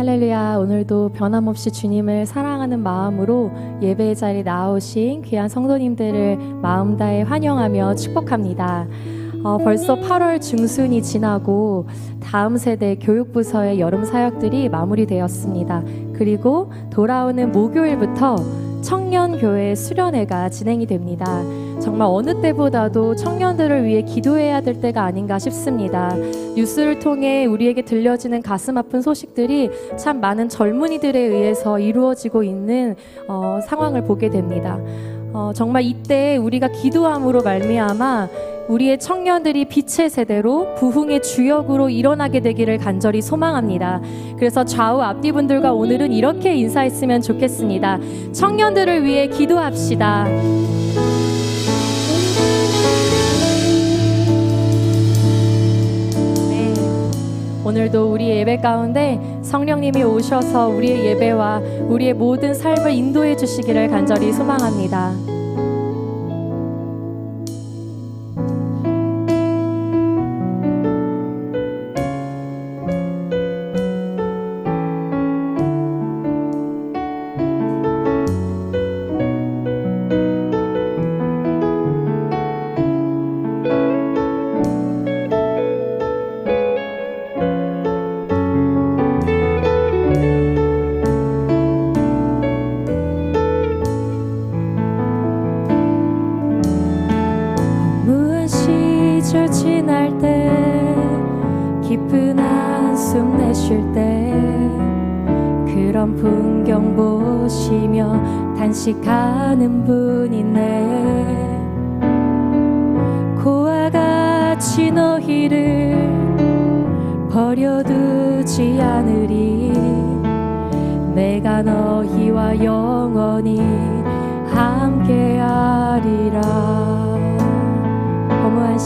할렐루야. 오늘도 변함없이 주님을 사랑하는 마음으로 예배의 자리에 나오신 귀한 성도님들을 마음 다해 환영하며 축복합니다. 벌써 8월 중순이 지나고 다음 세대 교육부서의 여름 사역들이 마무리되었습니다. 그리고 돌아오는 목요일부터 청년교회 수련회가 진행이 됩니다. 정말 어느 때보다도 청년들을 위해 기도해야 될 때가 아닌가 싶습니다. 뉴스를 통해 우리에게 들려지는 가슴 아픈 소식들이 참 많은 젊은이들에 의해서 이루어지고 있는 상황을 보게 됩니다. 정말 이때 우리가 기도함으로 말미암아 우리의 청년들이 빛의 세대로 부흥의 주역으로 일어나게 되기를 간절히 소망합니다. 그래서 좌우 앞뒤분들과 오늘은 이렇게 인사했으면 좋겠습니다. 청년들을 위해 기도합시다. 네, 오늘도 우리 예배 가운데 성령님이 오셔서 우리의 예배와 우리의 모든 삶을 인도해 주시기를 간절히 소망합니다. 지날 때 깊은 한숨 내쉴 때 그런 풍경 보시며 단식하는 분 있네. 고와 같이 너희를 버려두지 않으리. 내가 너희와 영원히 함께하리라. 허무한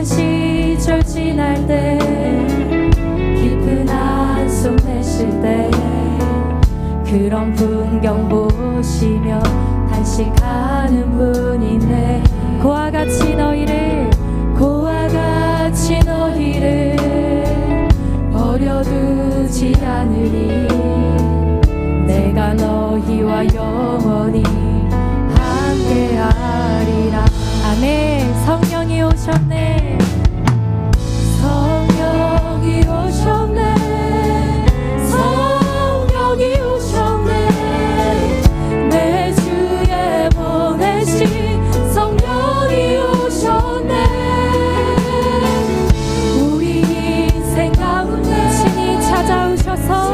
시절 지날 때 깊은 한숨 내쉴 때 그런 풍경 보시며 단식하는 분 있네. 고와 같이 너희를 버려두지 않으리. 내가 너희와 영원히 함께하리라. 아멘. 성령이 오셨네. 성령이 오셨네. 성령이 오셨네. 내 주에 보내신 성령이 오셨네. 우리 인생 가운데 친히 찾아오셔서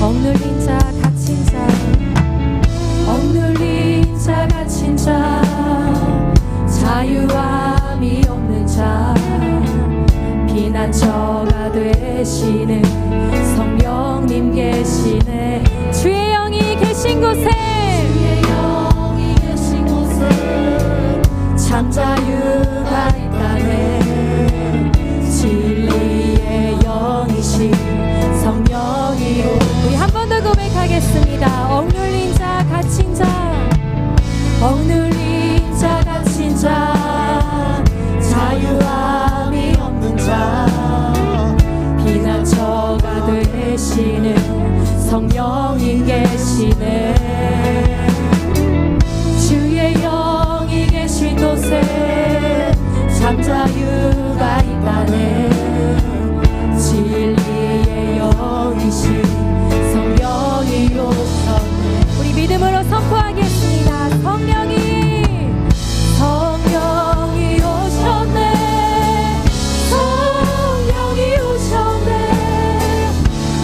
억눌린 자 갇힌 자 자유함이 없는 자 피난처가 되시는 성령님 계시네. 주의 영이 계신 곳에 참 자유가 있다네. 진리의 영이신 성령이 우리 한 번 더 고백하겠습니다. 억눌린 자 갇힌 자 갇힌 자 자유함이 없는 자 피난처가 되시는 성령님 계시네. 주의 영이 계신 곳에 참 자유가 있다네. 진리의 영이신 성령이 오셨네. 우리 믿음으로 선포하겠습니다. 성령이 오셨네. 성령이 오셨네.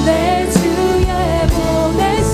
내 주에 보내신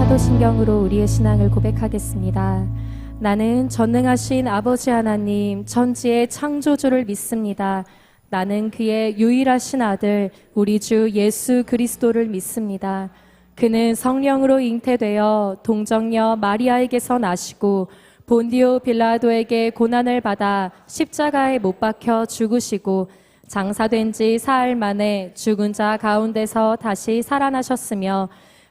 사도신경으로 우리의 신앙을 고백하겠습니다. 나는 전능하신 아버지 하나님 천지의 창조주를 믿습니다. 나는 그의 유일하신 아들 우리 주 예수 그리스도를 믿습니다. 그는 성령으로 잉태되어 동정녀 마리아에게서 나시고 본디오 빌라도에게 고난을 받아 십자가에 못 박혀 죽으시고 장사된 지 사흘 만에 죽은 자 가운데서 다시 살아나셨으며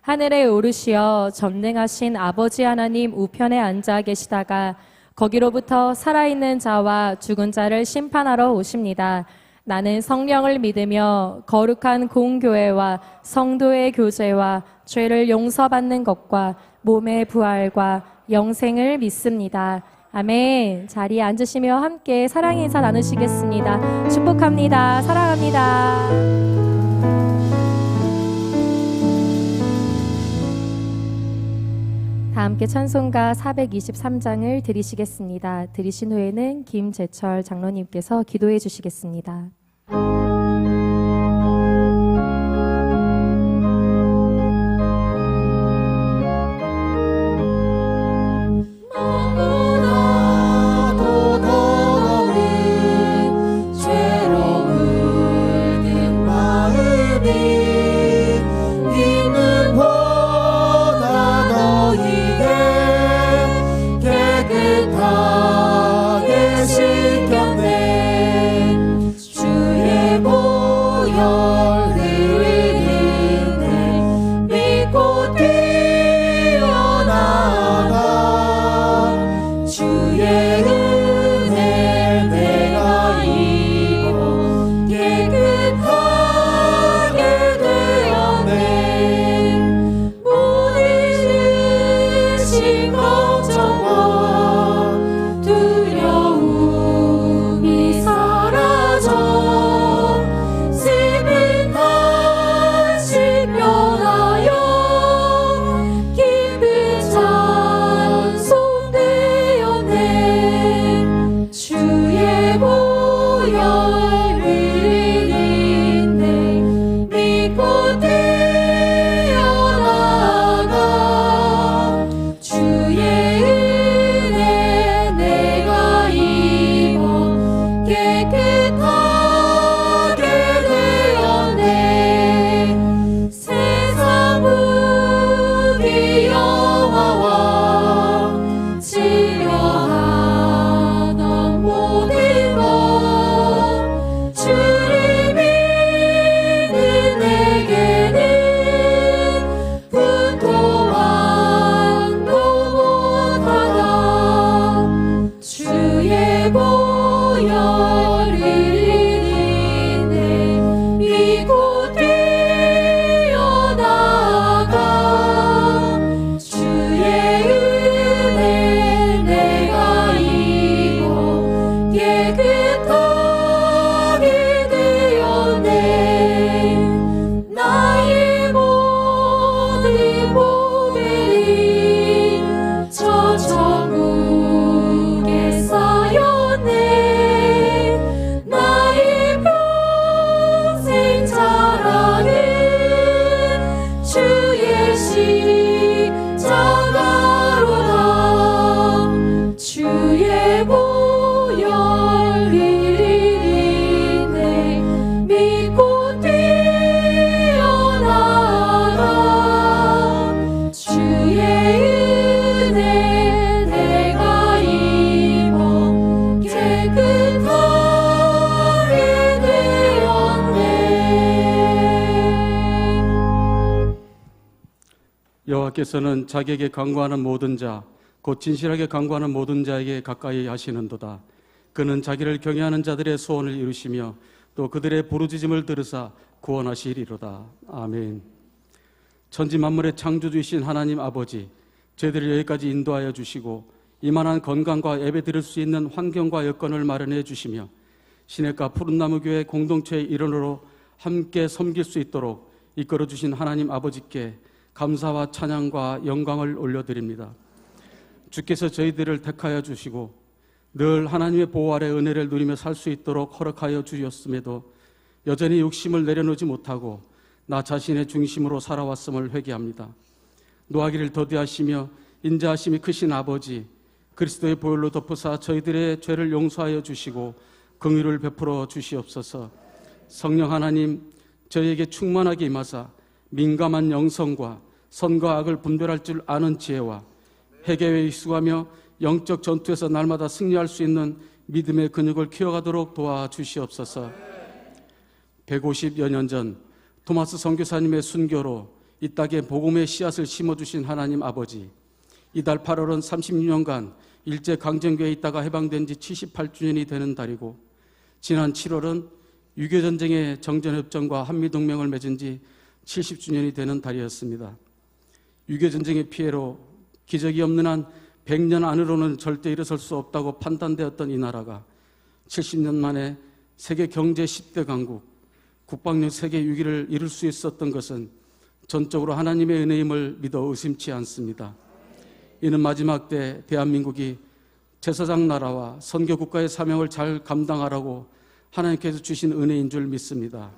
하늘에 오르시어 전능하신 아버지 하나님 우편에 앉아 계시다가 거기로부터 살아있는 자와 죽은 자를 심판하러 오십니다. 나는 성령을 믿으며 거룩한 공교회와 성도의 교제와 죄를 용서받는 것과 몸의 부활과 영생을 믿습니다. 아멘. 자리에 앉으시며 함께 사랑의 인사 나누시겠습니다. 축복합니다. 사랑합니다. 다 함께 찬송가 423장을 드리시겠습니다. 드리신 후에는 김재철 장로님께서 기도해 주시겠습니다. 여호와께서는 자기에게 간구하는 모든 자, 곧 진실하게 간구하는 모든 자에게 가까이 하시는도다. 그는 자기를 경외하는 자들의 소원을 이루시며 또 그들의 부르짖음을 들으사 구원하시리로다. 아멘. 천지 만물의 창조주이신 하나님 아버지, 저희들을 여기까지 인도하여 주시고 이만한 건강과 예배 드릴 수 있는 환경과 여건을 마련해 주시며 시냇가 푸른나무교회 공동체의 일원으로 함께 섬길 수 있도록 이끌어 주신 하나님 아버지께 감사와 찬양과 영광을 올려드립니다. 주께서 저희들을 택하여 주시고 늘 하나님의 보호 아래 은혜를 누리며 살 수 있도록 허락하여 주셨음에도 여전히 욕심을 내려놓지 못하고 나 자신의 중심으로 살아왔음을 회개합니다. 노하기를 더디하시며 인자하심이 크신 아버지, 그리스도의 보혈로 덮으사 저희들의 죄를 용서하여 주시고 긍휼을 베풀어 주시옵소서. 성령 하나님, 저희에게 충만하게 임하사 민감한 영성과 선과 악을 분별할 줄 아는 지혜와 회개에 익숙하며 영적 전투에서 날마다 승리할 수 있는 믿음의 근육을 키워가도록 도와주시옵소서. 150여 년 전 토마스 선교사님의 순교로 이 땅에 복음의 씨앗을 심어주신 하나님 아버지, 이달 8월은 36년간 일제강점기에 있다가 해방된 지 78주년이 되는 달이고, 지난 7월은 6.25전쟁의 정전협정과 한미동맹을 맺은 지 70주년이 되는 달이었습니다. 6.25전쟁의 피해로 기적이 없는 한 100년 안으로는 절대 일어설 수 없다고 판단되었던 이 나라가 70년 만에 세계 경제 10대 강국, 국방력 세계 6위를 이룰 수 있었던 것은 전적으로 하나님의 은혜임을 믿어 의심치 않습니다. 이는 마지막 때 대한민국이 제사장 나라와 선교 국가의 사명을 잘 감당하라고 하나님께서 주신 은혜인 줄 믿습니다.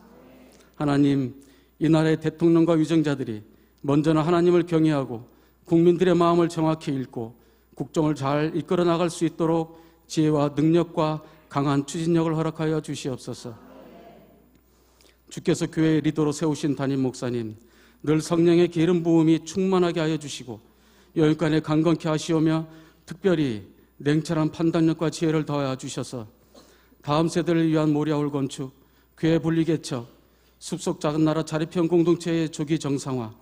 하나님, 이 나라의 대통령과 위정자들이 먼저는 하나님을 경외하고 국민들의 마음을 정확히 읽고 국정을 잘 이끌어 나갈 수 있도록 지혜와 능력과 강한 추진력을 허락하여 주시옵소서. 주께서 교회의 리더로 세우신 담임 목사님, 늘 성령의 기름 부음이 충만하게 하여 주시고 여인간에 강건케 하시오며 특별히 냉철한 판단력과 지혜를 더하여 주셔서 다음 세대를 위한 모리아울 건축, 교회 분리개척, 숲속 작은 나라 자립형 공동체의 조기 정상화,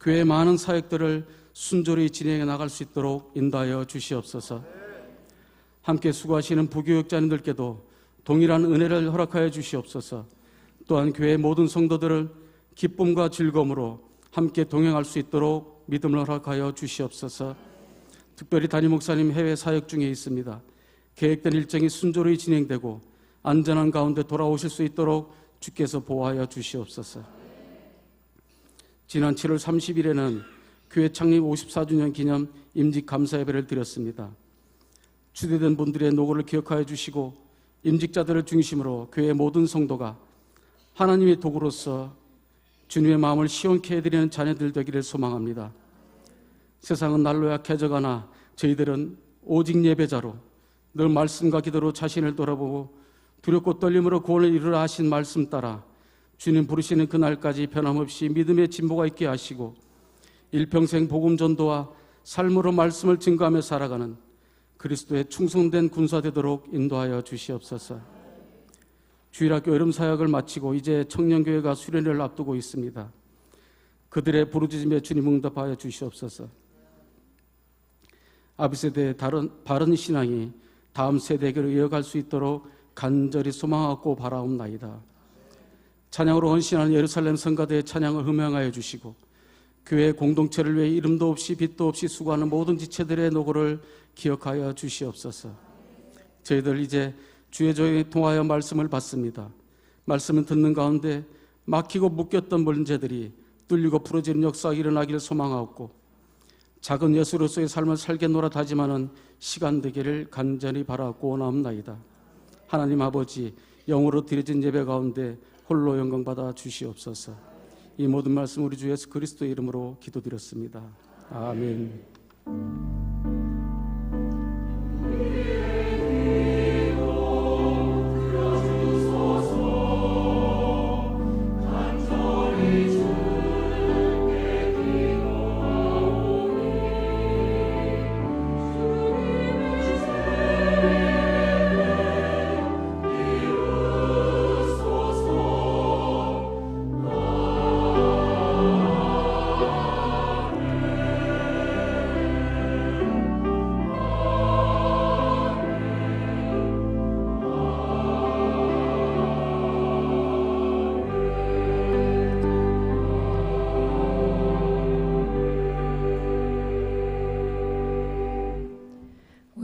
교회의 많은 사역들을 순조로이 진행해 나갈 수 있도록 인도하여 주시옵소서. 함께 수고하시는 부교육자님들께도 동일한 은혜를 허락하여 주시옵소서. 또한 교회의 모든 성도들을 기쁨과 즐거움으로 함께 동행할 수 있도록 믿음을 허락하여 주시옵소서. 특별히 담임 목사님 해외 사역 중에 있습니다. 계획된 일정이 순조로이 진행되고 안전한 가운데 돌아오실 수 있도록 주께서 보호하여 주시옵소서. 지난 7월 30일에는 교회 창립 54주년 기념 임직 감사 예배를 드렸습니다. 추대된 분들의 노고를 기억하여 주시고 임직자들을 중심으로 교회의 모든 성도가 하나님의 도구로서 주님의 마음을 시원케 해드리는 자녀들 되기를 소망합니다. 세상은 날로 약해져가나 저희들은 오직 예배자로 늘 말씀과 기도로 자신을 돌아보고 두렵고 떨림으로 구원을 이루라 하신 말씀 따라 주님 부르시는 그날까지 변함없이 믿음의 진보가 있게 하시고 일평생 복음 전도와 삶으로 말씀을 증거하며 살아가는 그리스도의 충성된 군사 되도록 인도하여 주시옵소서. 주일학교 여름 사역을 마치고 이제 청년교회가 수련회를 앞두고 있습니다. 그들의 부르짖음에 주님 응답하여 주시옵소서. 아비세대의 바른 신앙이 다음 세대에게 이어갈 수 있도록 간절히 소망하고 바라옵나이다. 찬양으로 헌신하는 예루살렘 성가대의 찬양을 음행하여 주시고 교회 공동체를 위해 이름도 없이 빛도 없이 수고하는 모든 지체들의 노고를 기억하여 주시옵소서. 저희들 이제 주의 종에 통하여 말씀을 받습니다. 말씀을 듣는 가운데 막히고 묶였던 문제들이 뚫리고 풀어지는 역사가 일어나기를 소망하옵고 작은 예수로서의 삶을 살겠노라 다짐하는 시간 되기를 간절히 바라고 원하옵나이다. 하나님 아버지, 영으로 드려진 예배 가운데 홀로 영광받아 주시옵소서. 이 모든 말씀 우리 주 예수 그리스도의 이름으로 기도드렸습니다. 아멘.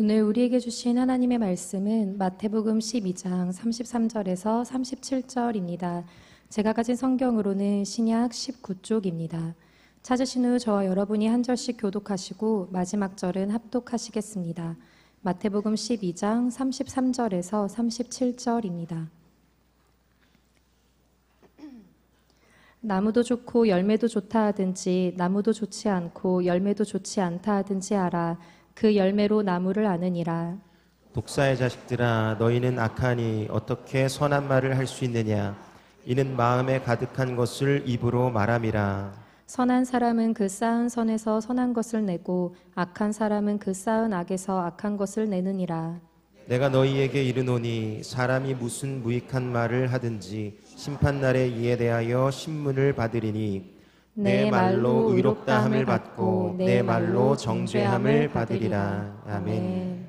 오늘 우리에게 주신 하나님의 말씀은 마태복음 12장 33절에서 37절입니다. 제가 가진 성경으로는 신약 19쪽입니다. 찾으신 후 저와 여러분이 한 절씩 교독하시고 마지막 절은 합독하시겠습니다. 마태복음 12장 33절에서 37절입니다. 나무도 좋고 열매도 좋다 하든지 나무도 좋지 않고 열매도 좋지 않다 하든지 알아. 그 열매로 나무를 아느니라. 독사의 자식들아, 너희는 악하니 어떻게 선한 말을 할 수 있느냐? 이는 마음에 가득한 것을 입으로 말함이라. 선한 사람은 그 쌓은 선에서 선한 것을 내고 악한 사람은 그 쌓은 악에서 악한 것을 내느니라. 내가 너희에게 이르노니 사람이 무슨 무익한 말을 하든지 심판날에 이에 대하여 신문을 받으리니 내 말로 의롭다함을 받고 내 말로 정죄함을 받으리라. 아멘.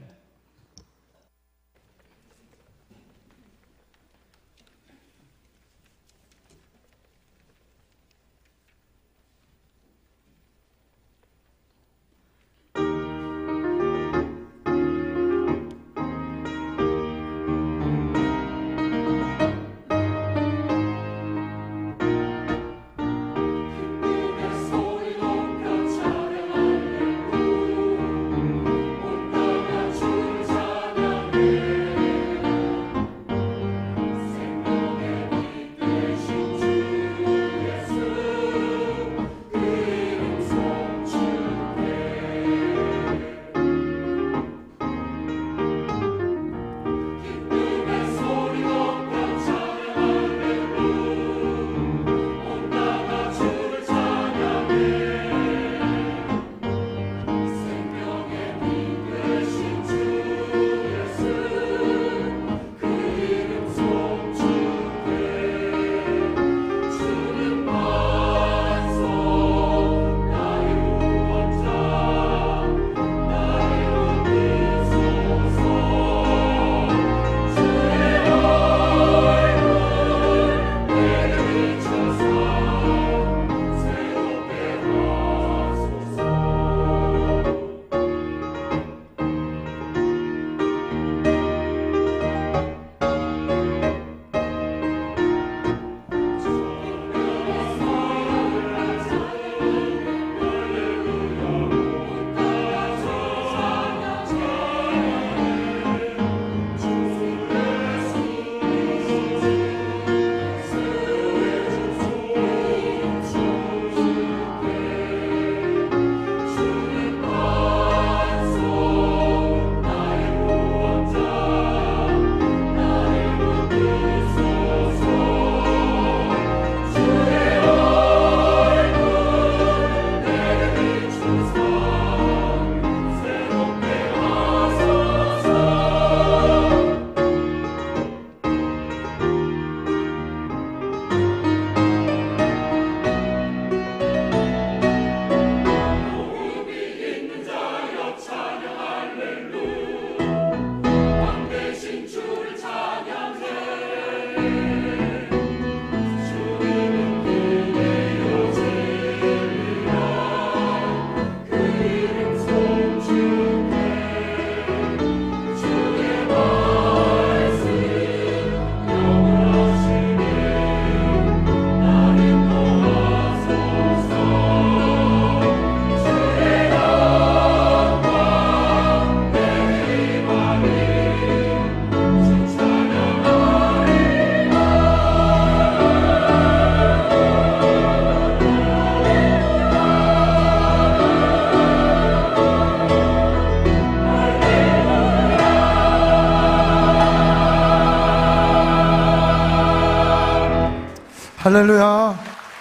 할렐루야.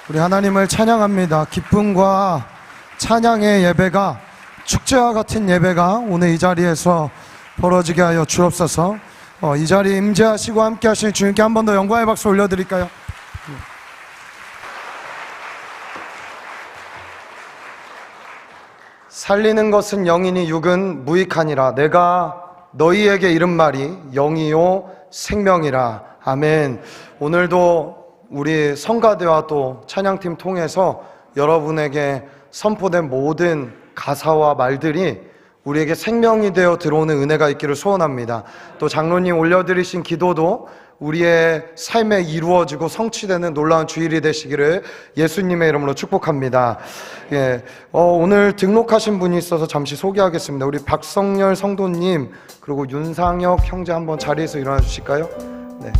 우리 하나님을 찬양합니다. 기쁨과 찬양의 예배가, 축제와 같은 예배가 오늘 이 자리에서 벌어지게 하여 주옵소서. 이 자리에 임재하시고 함께 하시는 주님께 한 번 더 영광의 박수 올려드릴까요? 살리는 것은 영이니 육은 무익하니라. 내가 너희에게 이른 말이 영이요 생명이라. 아멘. 오늘도 우리 성가대와 또 찬양팀 통해서 여러분에게 선포된 모든 가사와 말들이 우리에게 생명이 되어 들어오는 은혜가 있기를 소원합니다. 또 장로님 올려드리신 기도도 우리의 삶에 이루어지고 성취되는 놀라운 주일이 되시기를 예수님의 이름으로 축복합니다. 오늘 등록하신 분이 있어서 잠시 소개하겠습니다. 우리 박성열 성도님, 그리고 윤상혁 형제 한번 자리에서 일어나 주실까요? 네,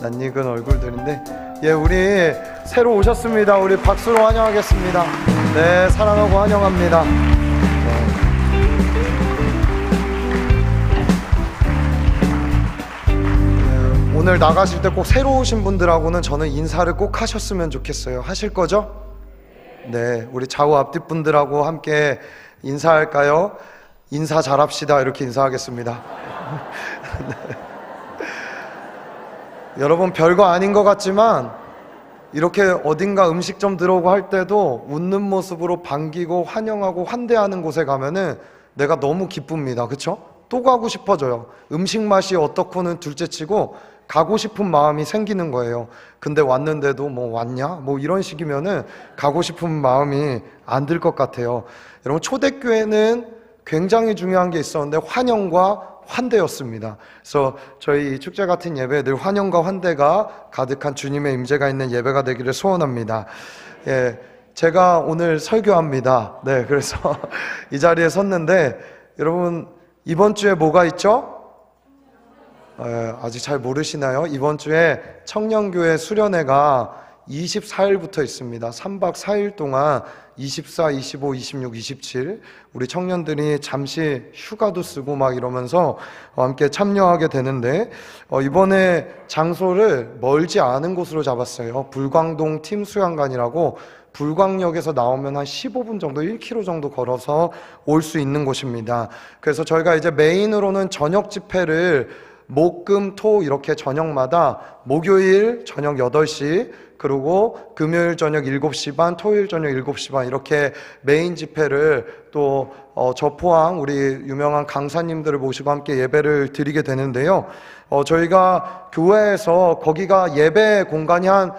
낯익은 얼굴들인데 예, 우리 새로 오셨습니다. 우리 박수로 환영하겠습니다. 네, 사랑하고 환영합니다. 오늘 나가실 때 꼭 새로 오신 분들하고는 저는 인사를 꼭 하셨으면 좋겠어요. 하실 거죠? 네, 우리 좌우 앞뒤 분들하고 함께 인사할까요? 인사 잘합시다. 이렇게 인사하겠습니다. 네. 여러분, 별거 아닌 것 같지만 이렇게 어딘가 음식점 들어오고 할 때도 웃는 모습으로 반기고 환영하고 환대하는 곳에 가면은 내가 너무 기쁩니다. 그쵸? 또 가고 싶어져요. 음식 맛이 어떻고는 둘째치고 가고 싶은 마음이 생기는 거예요. 근데 왔는데도 뭐 왔냐? 뭐 이런 식이면은 가고 싶은 마음이 안 들 것 같아요. 여러분, 초대교회는 굉장히 중요한 게 있었는데 환영과 환대였습니다. 그래서 저희 축제 같은 예배 늘 환영과 환대가 가득한 주님의 임재가 있는 예배가 되기를 소원합니다. 예, 제가 오늘 설교합니다. 네, 그래서 이 자리에 섰는데 여러분, 이번 주에 뭐가 있죠? 아직 잘 모르시나요? 이번 주에 청년교회 수련회가 24일부터 있습니다. 3박 4일 동안 24, 25, 26, 27 우리 청년들이 잠시 휴가도 쓰고 막 이러면서 함께 참여하게 되는데 이번에 장소를 멀지 않은 곳으로 잡았어요. 불광동 팀 수양관이라고 불광역에서 나오면 한 15분 정도, 1km 정도 걸어서 올 수 있는 곳입니다. 그래서 저희가 이제 메인으로는 저녁 집회를 목, 금, 토 이렇게 저녁마다 목요일 저녁 8시 그리고 금요일 저녁 7시 반, 토요일 저녁 7시 반 이렇게 메인 집회를 또 저 포항 우리 유명한 강사님들을 모시고 함께 예배를 드리게 되는데요. 저희가 교회에서 거기가 예배 공간이 한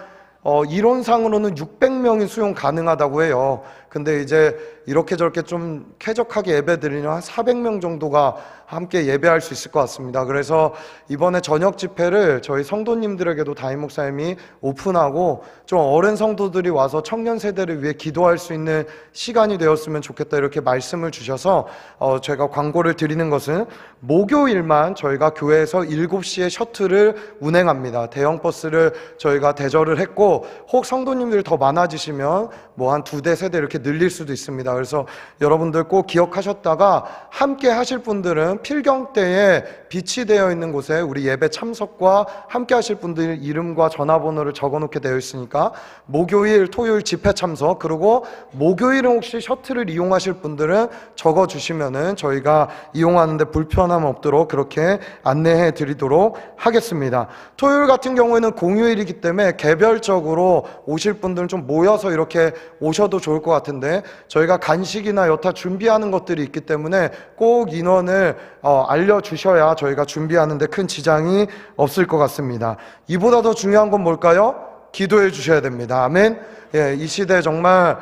이론상으로는 600명이 수용 가능하다고 해요. 근데 이제 이렇게 저렇게 좀 쾌적하게 예배 드리면 한 400명 정도가 함께 예배할 수 있을 것 같습니다. 그래서 이번에 저녁 집회를 저희 성도님들에게도 담임 목사님이 오픈하고 좀 어른 성도들이 와서 청년 세대를 위해 기도할 수 있는 시간이 되었으면 좋겠다 이렇게 말씀을 주셔서 제가 광고를 드리는 것은 목요일만 저희가 교회에서 7시에 셔틀을 운행합니다. 대형 버스를 저희가 대절을 했고 혹 성도님들이 더 많아지시면 뭐 한 2대, 3대 이렇게 늘릴 수도 있습니다. 그래서 여러분들 꼭 기억하셨다가 함께 하실 분들은 필경대에 비치되어 있는 곳에 우리 예배 참석과 함께 하실 분들 이름과 전화번호를 적어놓게 되어 있으니까 목요일, 토요일 집회 참석 그리고 목요일은 혹시 셔틀을 이용하실 분들은 적어주시면은 저희가 이용하는데 불편함 없도록 그렇게 안내해 드리도록 하겠습니다. 토요일 같은 경우에는 공휴일이기 때문에 개별적으로 오실 분들은 좀 모여서 이렇게 오셔도 좋을 것 같은데 저희가 간식이나 여타 준비하는 것들이 있기 때문에 꼭 인원을 알려주셔야 저희가 준비하는데 큰 지장이 없을 것 같습니다. 이보다 더 중요한 건 뭘까요? 기도해 주셔야 됩니다. 아멘. 예, 이 시대에 정말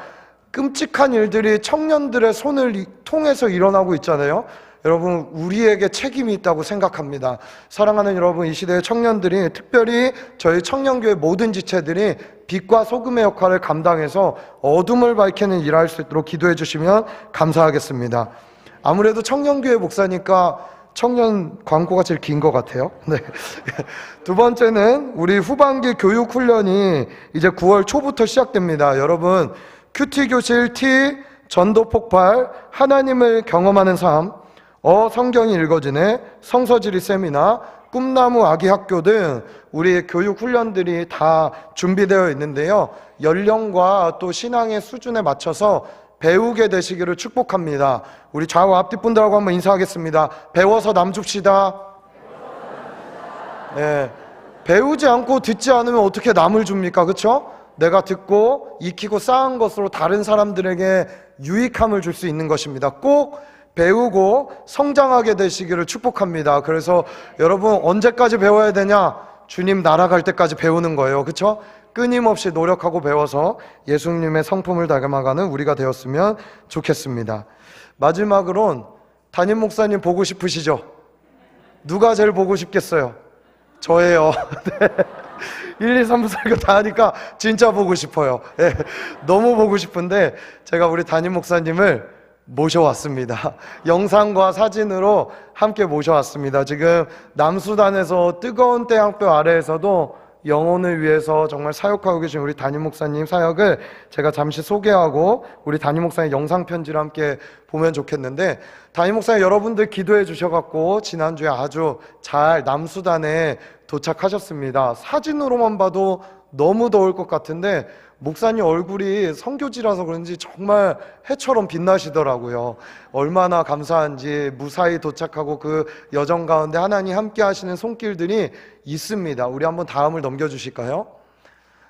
끔찍한 일들이 청년들의 손을 통해서 일어나고 있잖아요. 여러분, 우리에게 책임이 있다고 생각합니다. 사랑하는 여러분, 이 시대의 청년들이 특별히 저희 청년교회 모든 지체들이 빛과 소금의 역할을 감당해서 어둠을 밝히는 일을 할 수 있도록 기도해 주시면 감사하겠습니다. 아무래도 청년교회 목사니까 청년 광고가 제일 긴 것 같아요. 네. 두 번째는 우리 후반기 교육 훈련이 이제 9월 초부터 시작됩니다. 여러분, 큐티 교실 T, 전도 폭발, 하나님을 경험하는 삶, 성경이 읽어지네, 성서지리 세미나, 꿈나무 아기 학교 등 우리 교육 훈련들이 다 준비되어 있는데요. 연령과 또 신앙의 수준에 맞춰서 배우게 되시기를 축복합니다. 우리 좌우 앞뒤 분들하고 한번 인사하겠습니다. 배워서 남 줍시다. 네. 배우지 않고 듣지 않으면 어떻게 남을 줍니까? 그렇죠? 내가 듣고 익히고 쌓은 것으로 다른 사람들에게 유익함을 줄 수 있는 것입니다. 꼭 배우고 성장하게 되시기를 축복합니다. 그래서 여러분, 언제까지 배워야 되냐? 주님 날아갈 때까지 배우는 거예요. 그렇죠? 끊임없이 노력하고 배워서 예수님의 성품을 닮아가는 우리가 되었으면 좋겠습니다. 마지막으론 담임 목사님 보고 싶으시죠? 누가 제일 보고 싶겠어요? 저예요. 네. 1, 2, 3부 설교 다 하니까 진짜 보고 싶어요. 네. 너무 보고 싶은데 제가 우리 담임 목사님을 모셔왔습니다. 영상과 사진으로 함께 모셔왔습니다. 지금 남수단에서 뜨거운 태양볕 아래에서도 영혼을 위해서 정말 사역하고 계신 우리 담임 목사님 사역을 제가 잠시 소개하고 우리 담임 목사님 영상 편지를 함께 보면 좋겠는데, 담임 목사님 여러분들 기도해 주셔갖고 지난주에 아주 잘 남수단에 도착하셨습니다. 사진으로만 봐도 너무 더울 것 같은데 목사님 얼굴이 선교지라서 그런지 정말 해처럼 빛나시더라고요. 얼마나 감사한지 무사히 도착하고 그 여정 가운데 하나님 함께 하시는 손길들이 있습니다. 우리 한번 다음을 넘겨주실까요?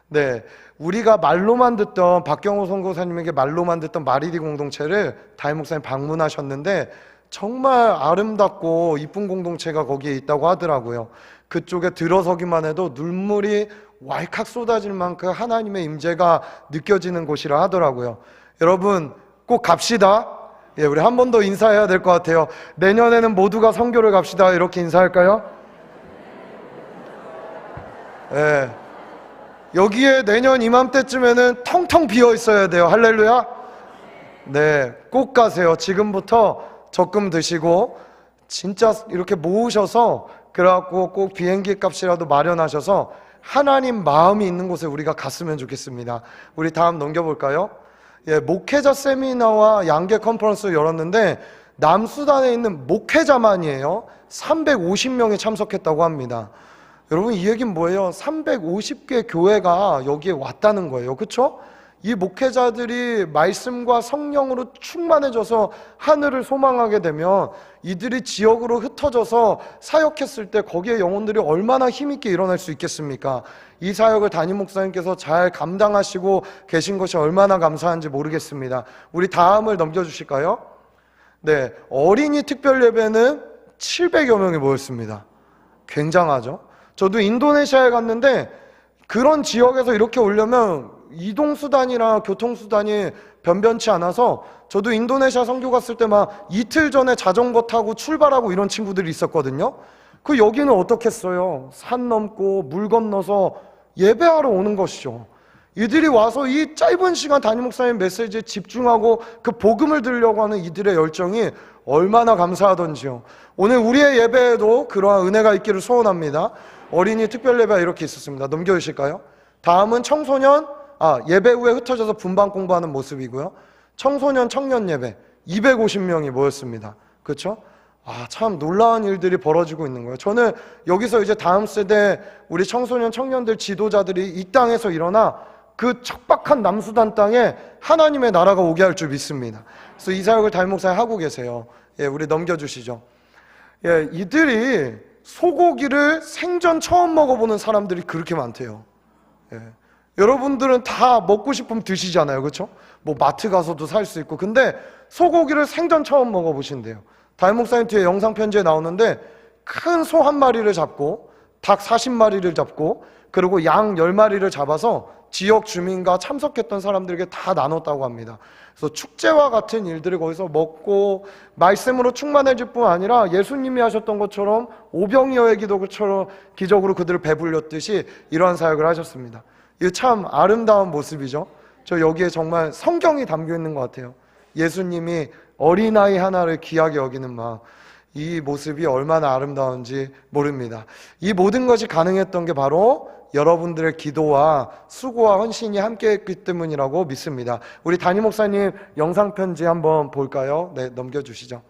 네, 우리가 말로만 듣던 박경호 선교사님에게 말로만 듣던 마리디 공동체를 담임 목사님 방문하셨는데 정말 아름답고 이쁜 공동체가 거기에 있다고 하더라고요. 그쪽에 들어서기만 해도 눈물이 왈칵 쏟아질 만큼 하나님의 임재가 느껴지는 곳이라 하더라고요. 여러분 꼭 갑시다. 예, 우리 한 번 더 인사해야 될 것 같아요. 내년에는 모두가 선교를 갑시다. 이렇게 인사할까요? 예. 여기에 내년 이맘때쯤에는 텅텅 비어 있어야 돼요. 할렐루야. 네, 꼭 가세요. 지금부터 적금 드시고 진짜 이렇게 모으셔서 그래갖고 꼭 비행기 값이라도 마련하셔서 하나님 마음이 있는 곳에 우리가 갔으면 좋겠습니다. 우리 다음 넘겨볼까요? 예, 목회자 세미나와 양계 컨퍼런스를 열었는데 남수단에 있는 목회자만이에요. 350명이 참석했다고 합니다. 여러분 이 얘기는 뭐예요? 350개 교회가 여기에 왔다는 거예요. 그렇죠? 이 목회자들이 말씀과 성령으로 충만해져서 하늘을 소망하게 되면 이들이 지역으로 흩어져서 사역했을 때 거기에 영혼들이 얼마나 힘있게 일어날 수 있겠습니까? 이 사역을 담임 목사님께서 잘 감당하시고 계신 것이 얼마나 감사한지 모르겠습니다. 우리 다음을 넘겨주실까요? 네, 어린이 특별 예배는 700여 명이 모였습니다. 굉장하죠? 저도 인도네시아에 갔는데 그런 지역에서 이렇게 오려면 이동수단이나 교통수단이 변변치 않아서 저도 인도네시아 선교 갔을 때 막 이틀 전에 자전거 타고 출발하고 이런 친구들이 있었거든요. 그 여기는 어떻겠어요? 산 넘고 물 건너서 예배하러 오는 것이죠. 이들이 와서 이 짧은 시간 담임 목사님 메시지에 집중하고 그 복음을 들으려고 하는 이들의 열정이 얼마나 감사하던지요. 오늘 우리의 예배에도 그러한 은혜가 있기를 소원합니다. 어린이 특별 예배가 이렇게 있었습니다. 넘겨주실까요? 다음은 청소년 예배 후에 흩어져서 분방 공부하는 모습이고요. 청소년 청년 예배 250명이 모였습니다. 그렇죠? 참 놀라운 일들이 벌어지고 있는 거예요. 저는 여기서 이제 다음 세대 우리 청소년 청년들 지도자들이 이 땅에서 일어나 그 척박한 남수단 땅에 하나님의 나라가 오게 할 줄 믿습니다. 그래서 이 사역을 담임 목사님 하고 계세요. 예, 우리 넘겨주시죠. 예, 이들이 소고기를 생전 처음 먹어보는 사람들이 그렇게 많대요. 예. 여러분들은 다 먹고 싶으면 드시잖아요. 그렇죠? 뭐 마트 가서도 살 수 있고. 근데 소고기를 생전 처음 먹어보신대요. 담임 목사님 뒤에 영상 편지에 나오는데 큰 소 한 마리를 잡고 닭 40마리를 잡고 그리고 양 10마리를 잡아서 지역 주민과 참석했던 사람들에게 다 나눴다고 합니다. 그래서 축제와 같은 일들을 거기서 먹고 말씀으로 충만해질 뿐 아니라 예수님이 하셨던 것처럼 오병이어의 기도처럼 기적으로 그들을 배불렸듯이 이러한 사역을 하셨습니다. 이게 참 아름다운 모습이죠. 저 여기에 정말 성경이 담겨 있는 것 같아요. 예수님이 어린아이 하나를 귀하게 여기는 마음, 이 모습이 얼마나 아름다운지 모릅니다. 이 모든 것이 가능했던 게 바로 여러분들의 기도와 수고와 헌신이 함께했기 때문이라고 믿습니다. 우리 담임 목사님 영상 편지 한번 볼까요? 네, 넘겨주시죠.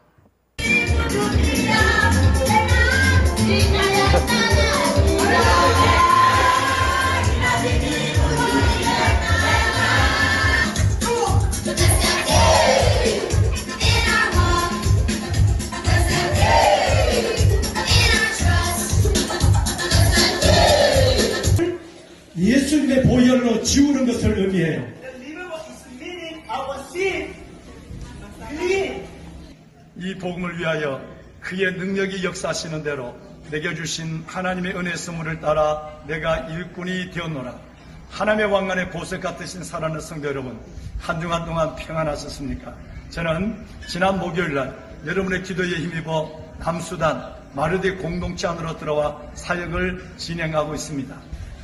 예수님의 보혈로 지우는 것을 의미해요. 이 복음을 위하여 그의 능력이 역사하시는 대로 내게 주신 하나님의 은혜 선물을 따라 내가 일꾼이 되었노라. 하나님의 왕관의 보석 같으신 사랑하는 성도 여러분, 한 주간 동안 평안하셨습니까? 저는 지난 목요일날 여러분의 기도에 힘입어 남수단 마르디 공동체 안으로 들어와 사역을 진행하고 있습니다.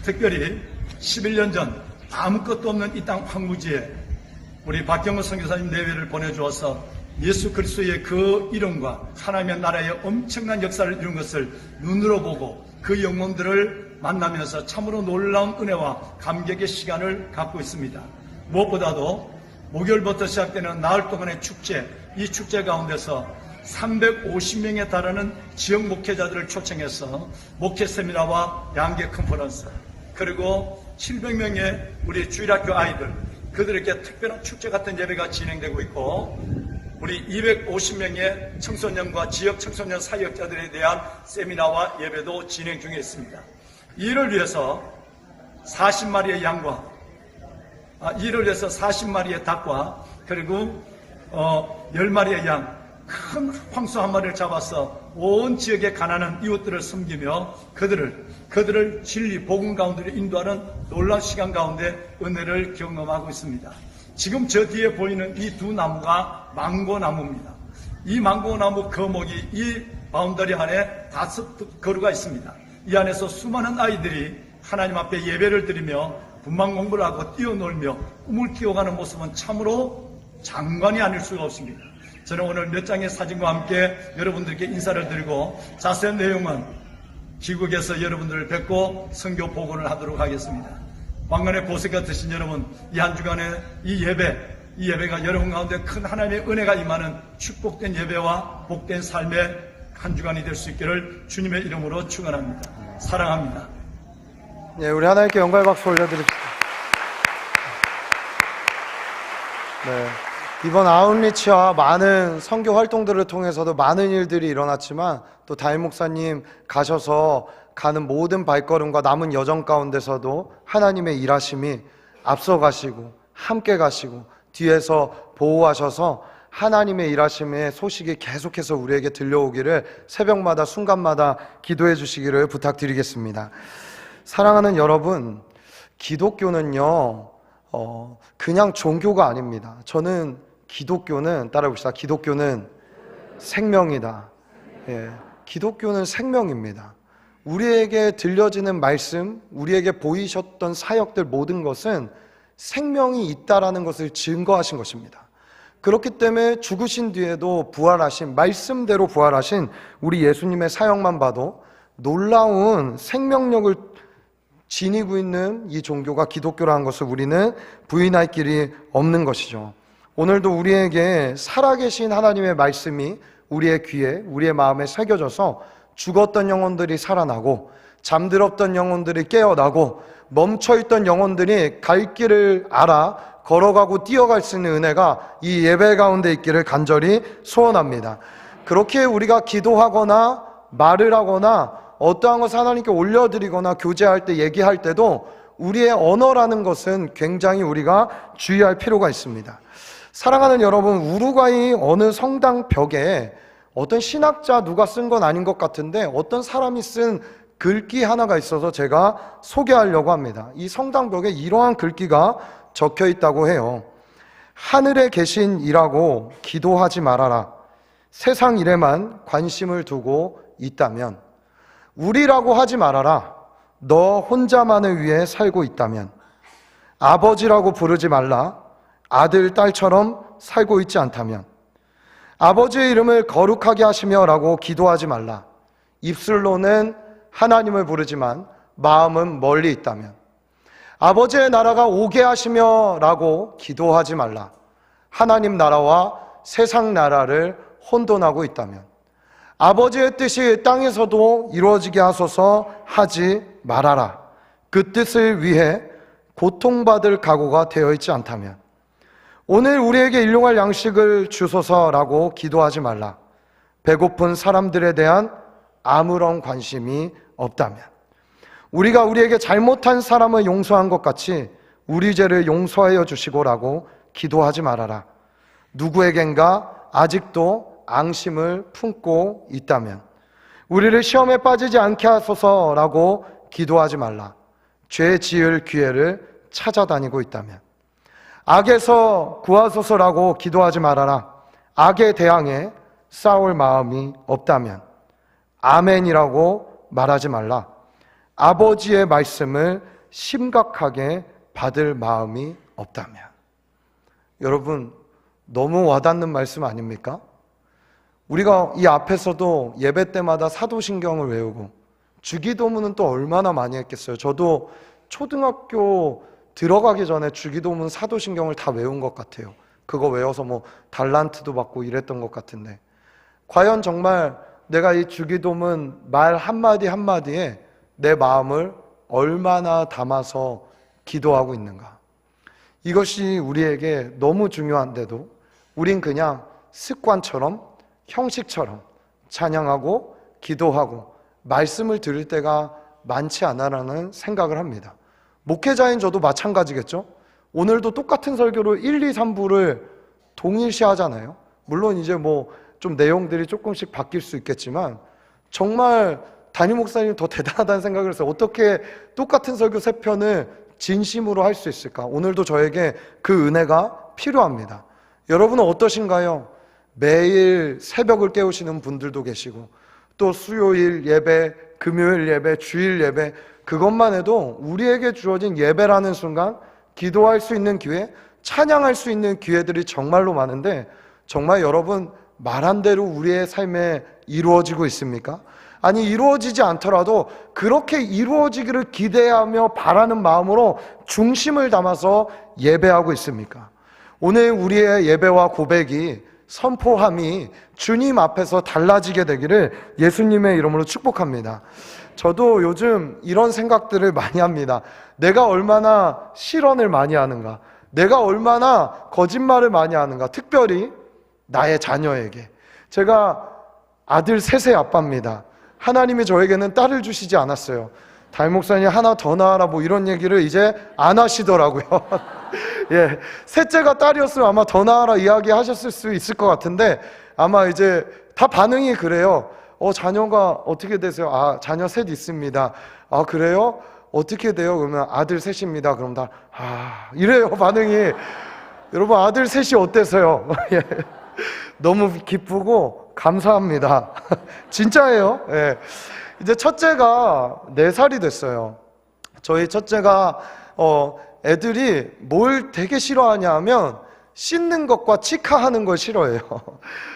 특별히 11년 전 아무것도 없는 이 땅 황무지에 우리 박경호 선교사님 내외를 보내주어서 예수 그리스도의 그 이름과 하나님의 나라의 엄청난 역사를 이룬 것을 눈으로 보고 그 영혼들을 만나면서 참으로 놀라운 은혜와 감격의 시간을 갖고 있습니다. 무엇보다도 목요일부터 시작되는 나흘 동안의 축제, 이 축제 가운데서 350명에 달하는 지역 목회자들을 초청해서 목회 세미나와 양계 컨퍼런스, 그리고 700명의 우리 주일학교 아이들, 그들에게 특별한 축제 같은 예배가 진행되고 있고, 우리 250명의 청소년과 지역 청소년 사역자들에 대한 세미나와 예배도 진행 중에 있습니다. 이를 위해서 40마리의 양과 이를 위해서 40마리의 닭과 그리고 10마리의 양, 큰 황소 한 마리를 잡아서 온 지역의 가난한 이웃들을 섬기며 그들을 진리 복음 가운데로 인도하는 놀라운 시간 가운데 은혜를 경험하고 있습니다. 지금 저 뒤에 보이는 이 두 나무가 망고나무입니다. 이 망고나무 거목이 이 바운더리 안에 5그루가 있습니다. 이 안에서 수많은 아이들이 하나님 앞에 예배를 드리며 분만 공부를 하고 뛰어놀며 꿈을 키워가는 모습은 참으로 장관이 아닐 수가 없습니다. 저는 오늘 몇 장의 사진과 함께 여러분들께 인사를 드리고 자세한 내용은 귀국에서 여러분들을 뵙고 선교 복원을 하도록 하겠습니다. 왕관의 보석과 드신 여러분, 이 한 주간의 이 예배가 여러분 가운데 큰 하나님의 은혜가 임하는 축복된 예배와 복된 삶의 한 주간이 될 수 있기를 주님의 이름으로 축원합니다. 사랑합니다. 네, 우리 하나님께 영광의 박수 올려드립시다. 네, 이번 아웃리치와 많은 선교 활동들을 통해서도 많은 일들이 일어났지만 또 담임 목사님 가셔서 가는 모든 발걸음과 남은 여정 가운데서도 하나님의 일하심이 앞서 가시고 함께 가시고 뒤에서 보호하셔서 하나님의 일하심의 소식이 계속해서 우리에게 들려오기를 새벽마다 순간마다 기도해 주시기를 부탁드리겠습니다. 사랑하는 여러분, 기독교는요 그냥 종교가 아닙니다. 저는 기독교는, 따라해봅시다. 기독교는 생명이다. 예, 기독교는 생명입니다. 우리에게 들려지는 말씀, 우리에게 보이셨던 사역들 모든 것은 생명이 있다라는 것을 증거하신 것입니다. 그렇기 때문에 죽으신 뒤에도 부활하신, 말씀대로 부활하신 우리 예수님의 사역만 봐도 놀라운 생명력을 지니고 있는 이 종교가 기독교라는 것을 우리는 부인할 길이 없는 것이죠. 오늘도 우리에게 살아계신 하나님의 말씀이 우리의 귀에, 우리의 마음에 새겨져서 죽었던 영혼들이 살아나고 잠들었던 영혼들이 깨어나고 멈춰있던 영혼들이 갈 길을 알아 걸어가고 뛰어갈 수 있는 은혜가 이 예배 가운데 있기를 간절히 소원합니다. 그렇게 우리가 기도하거나 말을 하거나 어떠한 것을 하나님께 올려드리거나 교제할 때, 얘기할 때도 우리의 언어라는 것은 굉장히 우리가 주의할 필요가 있습니다. 사랑하는 여러분, 우루과이 어느 성당 벽에 어떤 신학자 누가 쓴 건 아닌 것 같은데 어떤 사람이 쓴 글귀 하나가 있어서 제가 소개하려고 합니다. 이 성당벽에 이러한 글귀가 적혀 있다고 해요. 하늘에 계신 이라고 기도하지 말아라. 세상 일에만 관심을 두고 있다면. 우리라고 하지 말아라. 너 혼자만을 위해 살고 있다면. 아버지라고 부르지 말라. 아들, 딸처럼 살고 있지 않다면. 아버지의 이름을 거룩하게 하시며 라고 기도하지 말라. 입술로는 하나님을 부르지만 마음은 멀리 있다면. 아버지의 나라가 오게 하시며 라고 기도하지 말라. 하나님 나라와 세상 나라를 혼돈하고 있다면. 아버지의 뜻이 땅에서도 이루어지게 하소서 하지 말아라. 그 뜻을 위해 고통받을 각오가 되어 있지 않다면. 오늘 우리에게 일용할 양식을 주소서라고 기도하지 말라. 배고픈 사람들에 대한 아무런 관심이 없다면. 우리가 우리에게 잘못한 사람을 용서한 것 같이 우리 죄를 용서하여 주시고라고 기도하지 말아라. 누구에겐가 아직도 앙심을 품고 있다면. 우리를 시험에 빠지지 않게 하소서라고 기도하지 말라. 죄 지을 기회를 찾아다니고 있다면. 악에서 구하소서라고 기도하지 말아라. 악에 대항해 싸울 마음이 없다면. 아멘이라고 말하지 말라. 아버지의 말씀을 심각하게 받을 마음이 없다면. 여러분, 너무 와닿는 말씀 아닙니까? 우리가 이 앞에서도 예배 때마다 사도신경을 외우고 주기도문은 또 얼마나 많이 했겠어요. 저도 초등학교 들어가기 전에 주기도문 사도신경을 다 외운 것 같아요. 그거 외워서 뭐 달란트도 받고 이랬던 것 같은데, 과연 정말 내가 이 주기도문 말 한마디 한마디에 내 마음을 얼마나 담아서 기도하고 있는가? 이것이 우리에게 너무 중요한데도 우린 그냥 습관처럼, 형식처럼 찬양하고 기도하고 말씀을 들을 때가 많지 않아라는 생각을 합니다. 목회자인 저도 마찬가지겠죠? 오늘도 똑같은 설교를 1, 2, 3부를 동일시 하잖아요. 물론 이제 뭐 좀 내용들이 조금씩 바뀔 수 있겠지만, 정말 담임 목사님 더 대단하다는 생각을 했어요. 어떻게 똑같은 설교 3편을 진심으로 할 수 있을까? 오늘도 저에게 그 은혜가 필요합니다. 여러분은 어떠신가요? 매일 새벽을 깨우시는 분들도 계시고, 또 수요일 예배, 금요일 예배, 주일 예배, 그것만 해도 우리에게 주어진 예배라는 순간 기도할 수 있는 기회, 찬양할 수 있는 기회들이 정말로 많은데, 정말 여러분 말한 대로 우리의 삶에 이루어지고 있습니까? 아니, 이루어지지 않더라도 그렇게 이루어지기를 기대하며 바라는 마음으로 중심을 담아서 예배하고 있습니까? 오늘 우리의 예배와 고백이, 선포함이 주님 앞에서 달라지게 되기를 예수님의 이름으로 축복합니다. 저도 요즘 이런 생각들을 많이 합니다. 내가 얼마나 실언을 많이 하는가, 내가 얼마나 거짓말을 많이 하는가. 특별히 나의 자녀에게. 제가 아들 셋의 아빠입니다. 하나님이 저에게는 딸을 주시지 않았어요. 담임 목사님 하나 더 낳아라 뭐 이런 얘기를 이제 안 하시더라고요. 예, 셋째가 딸이었으면 아마 더 낳아라 이야기 하셨을 수 있을 것 같은데, 아마 이제 다 반응이 그래요. 자녀가 어떻게 되세요? 아, 자녀 셋 있습니다. 아, 그래요? 어떻게 돼요? 그러면 아들 셋입니다. 그럼 다 이래요, 반응이. 여러분, 아들 셋이 어때서요? 예. 너무 기쁘고 감사합니다. 진짜예요. 예. 이제 첫째가 4살이 됐어요. 저희 첫째가 애들이 뭘 되게 싫어하냐 하면 씻는 것과 치카하는 걸 싫어해요.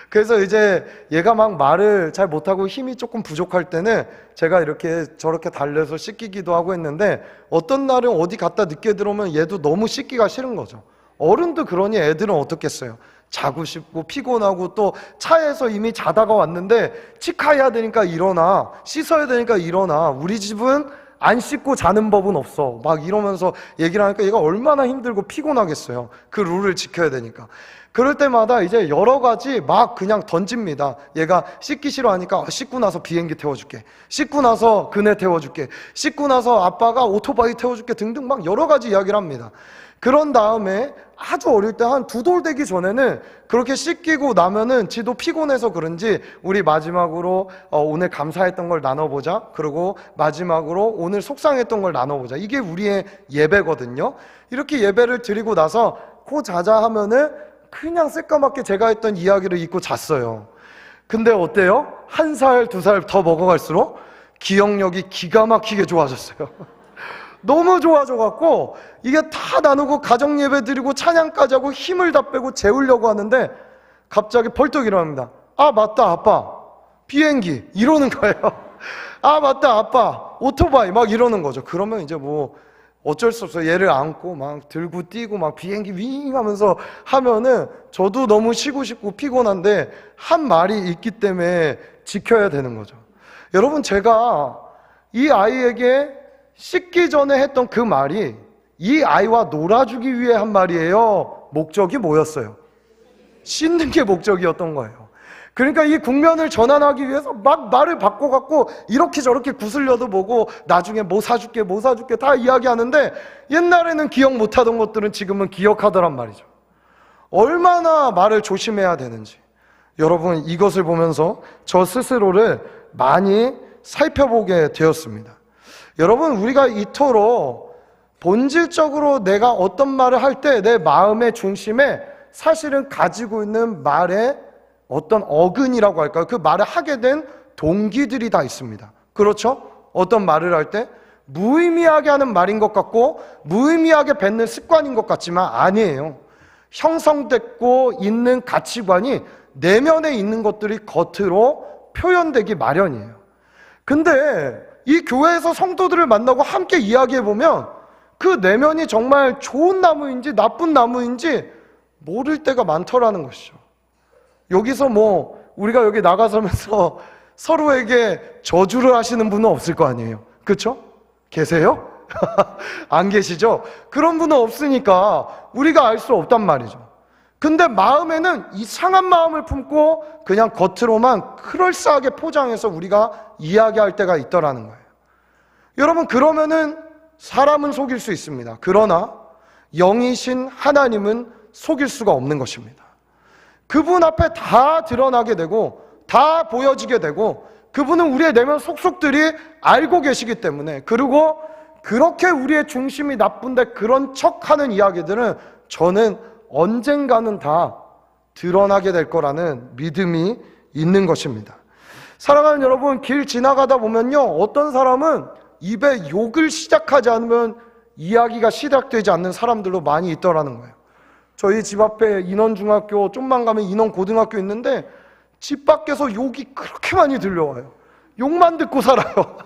그래서 이제 얘가 막 말을 잘 못하고 힘이 조금 부족할 때는 제가 이렇게 저렇게 달래서 씻기기도 하고 했는데, 어떤 날은 어디 갔다 늦게 들어오면 얘도 너무 씻기가 싫은 거죠. 어른도 그러니 애들은 어떻겠어요? 자고 싶고 피곤하고, 또 차에서 이미 자다가 왔는데 치카해야 되니까 일어나, 씻어야 되니까 일어나, 우리 집은 안 씻고 자는 법은 없어, 막 이러면서 얘기를 하니까 얘가 얼마나 힘들고 피곤하겠어요. 그 룰을 지켜야 되니까. 그럴 때마다 이제 여러 가지 막 그냥 던집니다. 얘가 씻기 싫어하니까 씻고 나서 비행기 태워줄게, 씻고 나서 그네 태워줄게, 씻고 나서 아빠가 오토바이 태워줄게 등등 막 여러 가지 이야기를 합니다. 그런 다음에 아주 어릴 때 한 2돌 되기 전에는 그렇게 씻기고 나면은 지도 피곤해서 그런지 우리 마지막으로 오늘 감사했던 걸 나눠보자, 그리고 마지막으로 오늘 속상했던 걸 나눠보자, 이게 우리의 예배거든요. 이렇게 예배를 드리고 나서 코 자자 하면은 그냥 새까맣게 제가 했던 이야기를 잊고 잤어요. 근데 어때요? 1살, 2살 더 먹어갈수록 기억력이 기가 막히게 좋아졌어요. 너무 좋아져갖고 이게 다 나누고 가정 예배 드리고 찬양까지 하고 힘을 다 빼고 재우려고 하는데 갑자기 벌떡 일어납니다. 아, 맞다, 아빠 비행기, 이러는 거예요. 아, 맞다, 아빠 오토바이, 막 이러는 거죠. 그러면 이제 뭐 어쩔 수 없어요. 얘를 안고 막 들고 뛰고 막 비행기 윙 하면서 하면은 저도 너무 쉬고 싶고 피곤한데 한 말이 있기 때문에 지켜야 되는 거죠. 여러분, 제가 이 아이에게 씻기 전에 했던 그 말이 이 아이와 놀아주기 위해 한 말이에요? 목적이 뭐였어요? 씻는 게 목적이었던 거예요. 그러니까 이 국면을 전환하기 위해서 막 말을 바꿔갖고 이렇게 저렇게 구슬려도 보고 나중에 뭐 사줄게 뭐 사줄게 다 이야기하는데, 옛날에는 기억 못하던 것들은 지금은 기억하더란 말이죠. 얼마나 말을 조심해야 되는지. 여러분, 이것을 보면서 저 스스로를 많이 살펴보게 되었습니다. 여러분, 우리가 이토록 본질적으로 내가 어떤 말을 할 때 내 마음의 중심에 사실은 가지고 있는 말의 어떤 어근이라고 할까요? 그 말을 하게 된 동기들이 다 있습니다. 그렇죠? 어떤 말을 할 때 무의미하게 하는 말인 것 같고 무의미하게 뱉는 습관인 것 같지만 아니에요. 형성됐고 있는 가치관이 내면에 있는 것들이 겉으로 표현되기 마련이에요. 근데 이 교회에서 성도들을 만나고 함께 이야기해 보면 그 내면이 정말 좋은 나무인지 나쁜 나무인지 모를 때가 많더라는 것이죠. 여기서 뭐 우리가 여기 나가서면서 서로에게 저주를 하시는 분은 없을 거 아니에요. 그렇죠? 계세요? 안 계시죠? 그런 분은 없으니까 우리가 알 수 없단 말이죠. 근데 마음에는 이상한 마음을 품고 그냥 겉으로만 그럴싸하게 포장해서 우리가 이야기할 때가 있더라는 거예요. 여러분, 그러면은 사람은 속일 수 있습니다. 그러나 영이신 하나님은 속일 수가 없는 것입니다. 그분 앞에 다 드러나게 되고 다 보여지게 되고 그분은 우리의 내면 속속들이 알고 계시기 때문에, 그리고 그렇게 우리의 중심이 나쁜데 그런 척하는 이야기들은 저는 언젠가는 다 드러나게 될 거라는 믿음이 있는 것입니다. 사랑하는 여러분, 길 지나가다 보면요, 어떤 사람은 입에 욕을 시작하지 않으면 이야기가 시작되지 않는 사람들도 많이 있더라는 거예요. 저희 집 앞에 인원중학교, 좀만 가면 인원고등학교 있는데 집 밖에서 욕이 그렇게 많이 들려와요. 욕만 듣고 살아요.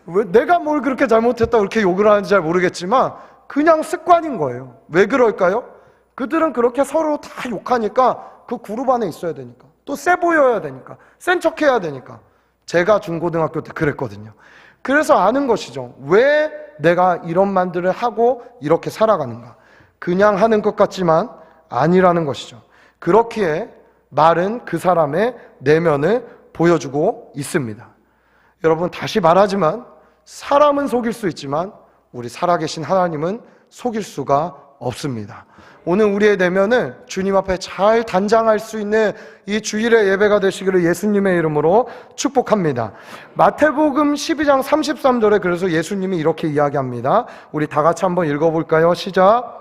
왜 내가 뭘 그렇게 잘못했다고 그렇게 욕을 하는지 잘 모르겠지만 그냥 습관인 거예요. 왜 그럴까요? 그들은 그렇게 서로 다 욕하니까 그 그룹 안에 있어야 되니까, 또 세 보여야 되니까, 센 척해야 되니까. 제가 중고등학교 때 그랬거든요. 그래서 아는 것이죠. 왜 내가 이런 말들을 하고 이렇게 살아가는가. 그냥 하는 것 같지만 아니라는 것이죠. 그렇기에 말은 그 사람의 내면을 보여주고 있습니다. 여러분, 다시 말하지만 사람은 속일 수 있지만 우리 살아계신 하나님은 속일 수가 없습니다. 오늘 우리의 내면을 주님 앞에 잘 단장할 수 있는 이 주일의 예배가 되시기를 예수님의 이름으로 축복합니다. 마태복음 12장 33절에 그래서 예수님이 이렇게 이야기합니다. 우리 다 같이 한번 읽어볼까요? 시작.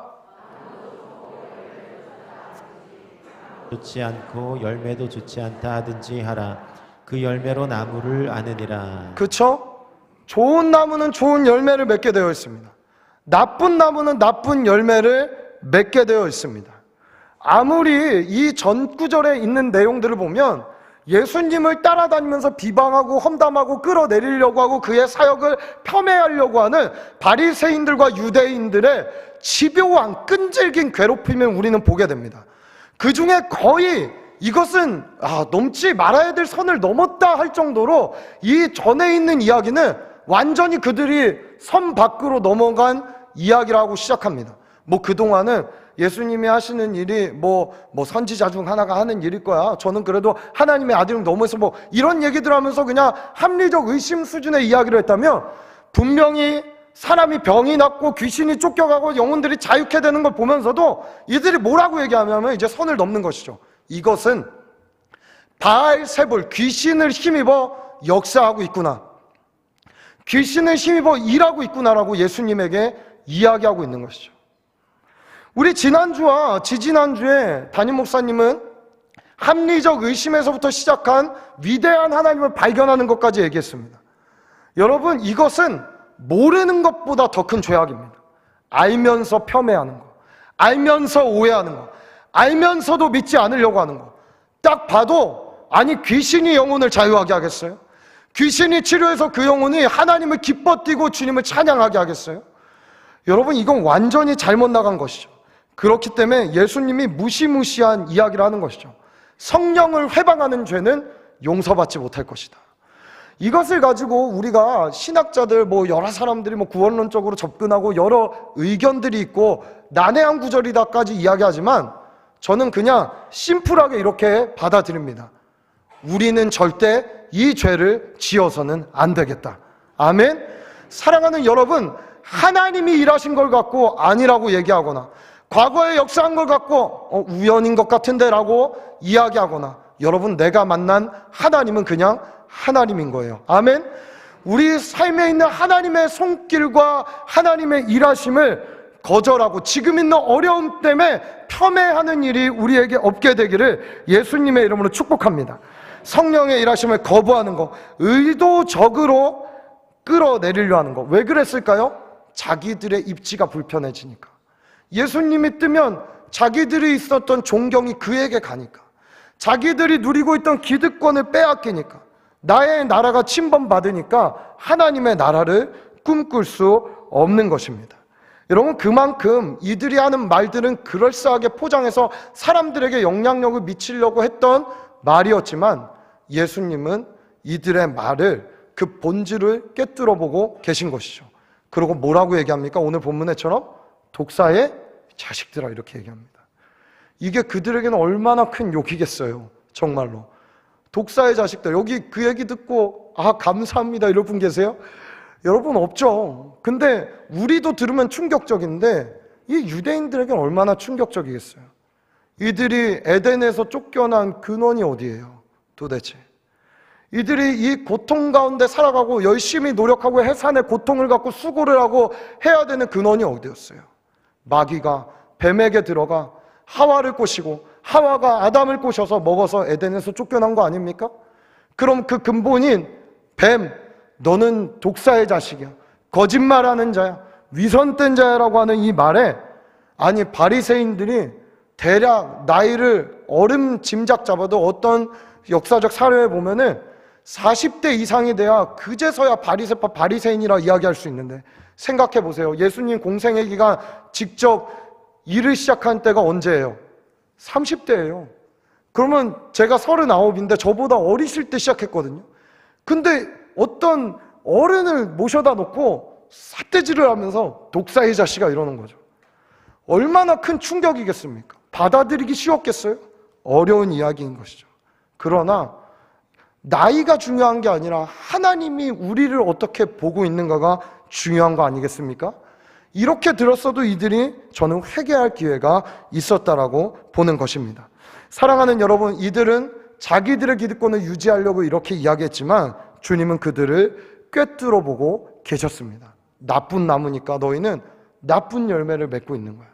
좋지 않고 열매도 좋지 않다 하든지 하라. 그 열매로 나무를 아느니라. 그렇죠? 좋은 나무는 좋은 열매를 맺게 되어 있습니다. 나쁜 나무는 나쁜 열매를 맺게 되어 있습니다. 아무리 이 전 구절에 있는 내용들을 보면 예수님을 따라다니면서 비방하고 험담하고 끌어내리려고 하고 그의 사역을 폄훼하려고 하는 바리새인들과 유대인들의 집요한 끈질긴 괴롭힘을 우리는 보게 됩니다. 그 중에 거의 이것은 넘지 말아야 될 선을 넘었다 할 정도로 이 전에 있는 이야기는 완전히 그들이 선 밖으로 넘어간 이야기를 하고 시작합니다. 뭐 그동안은 예수님이 하시는 일이 뭐 선지자 중 하나가 하는 일일 거야. 저는 그래도 하나님의 아들을 넘어서 뭐 이런 얘기들 하면서 그냥 합리적 의심 수준의 이야기를 했다면, 분명히 사람이 병이 낫고 귀신이 쫓겨가고 영혼들이 자유케 되는 걸 보면서도 이들이 뭐라고 얘기하냐면 이제 선을 넘는 것이죠. 이것은 바알세불, 귀신을 힘입어 역사하고 있구나, 귀신을 힘입어 일하고 있구나라고 예수님에게 이야기하고 있는 것이죠. 우리 지난주와 지지난주에 담임 목사님은 합리적 의심에서부터 시작한 위대한 하나님을 발견하는 것까지 얘기했습니다. 여러분, 이것은 모르는 것보다 더 큰 죄악입니다. 알면서 폄훼하는 거, 알면서 오해하는 거, 알면서도 믿지 않으려고 하는 거. 딱 봐도 아니 귀신이 영혼을 자유하게 하겠어요? 귀신이 치료해서 그 영혼이 하나님을 기뻐 뛰고 주님을 찬양하게 하겠어요? 여러분, 이건 완전히 잘못 나간 것이죠. 그렇기 때문에 예수님이 무시무시한 이야기를 하는 것이죠. 성령을 회방하는 죄는 용서받지 못할 것이다. 이것을 가지고 우리가 신학자들 여러 사람들이 구원론적으로 접근하고 여러 의견들이 있고 난해한 구절이다까지 이야기하지만 저는 그냥 심플하게 이렇게 받아들입니다. 우리는 절대 이 죄를 지어서는 안 되겠다. 아멘. 사랑하는 여러분, 하나님이 일하신 걸 갖고 아니라고 얘기하거나 과거에 역사한 걸 갖고 우연인 것 같은데 라고 이야기하거나, 여러분, 내가 만난 하나님은 그냥 하나님인 거예요. 아멘. 우리 삶에 있는 하나님의 손길과 하나님의 일하심을 거절하고 지금 있는 어려움 때문에 폄훼하는 일이 우리에게 없게 되기를 예수님의 이름으로 축복합니다. 성령의 일하심을 거부하는 거, 의도적으로 끌어내리려 하는 거. 왜 그랬을까요? 자기들의 입지가 불편해지니까. 예수님이 뜨면 자기들이 있었던 존경이 그에게 가니까, 자기들이 누리고 있던 기득권을 빼앗기니까, 나의 나라가 침범받으니까 하나님의 나라를 꿈꿀 수 없는 것입니다. 여러분, 그만큼 이들이 하는 말들은 그럴싸하게 포장해서 사람들에게 영향력을 미치려고 했던 말이었지만, 예수님은 이들의 말을, 그 본질을 꿰뚫어 보고 계신 것이죠. 그리고 뭐라고 얘기합니까? 오늘 본문에처럼 독사의 자식들아, 이렇게 얘기합니다. 이게 그들에게는 얼마나 큰 욕이겠어요. 정말로. 독사의 자식들. 여기 그 얘기 듣고 감사합니다 이럴 분 계세요? 여러분, 없죠. 근데 우리도 들으면 충격적인데 이 유대인들에게는 얼마나 충격적이겠어요. 이들이 에덴에서 쫓겨난 근원이 어디예요? 도대체 이들이 이 고통 가운데 살아가고 열심히 노력하고 해산의 고통을 갖고 수고를 하고 해야 되는 근원이 어디였어요? 마귀가 뱀에게 들어가 하와를 꼬시고 하와가 아담을 꼬셔서 먹어서 에덴에서 쫓겨난 거 아닙니까? 그럼 그 근본인 뱀, 너는 독사의 자식이야, 거짓말하는 자야, 위선된 자야라고 하는 이 말에, 아니 바리새인들이 대략 나이를 어른 짐작 잡아도 어떤 역사적 사례에 보면은 40대 이상이 돼야 그제서야 바리새파 바리새인이라 이야기할 수 있는데, 생각해 보세요. 예수님 공생의 기간 직접 일을 시작한 때가 언제예요? 30대예요. 그러면 제가 39인데 저보다 어리실 때 시작했거든요. 근데 어떤 어른을 모셔다 놓고 삿대질을 하면서 독사의 자식아 이러는 거죠. 얼마나 큰 충격이겠습니까? 받아들이기 쉬웠겠어요? 어려운 이야기인 것이죠. 그러나 나이가 중요한 게 아니라 하나님이 우리를 어떻게 보고 있는가가 중요한 거 아니겠습니까? 이렇게 들었어도 이들이 저는 회개할 기회가 있었다라고 보는 것입니다. 사랑하는 여러분, 이들은 자기들의 기득권을 유지하려고 이렇게 이야기했지만 주님은 그들을 꿰뚫어 보고 계셨습니다. 나쁜 나무니까 너희는 나쁜 열매를 맺고 있는 거야.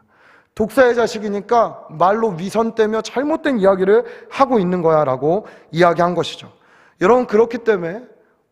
독사의 자식이니까 말로 위선되며 잘못된 이야기를 하고 있는 거야 라고 이야기한 것이죠. 여러분, 그렇기 때문에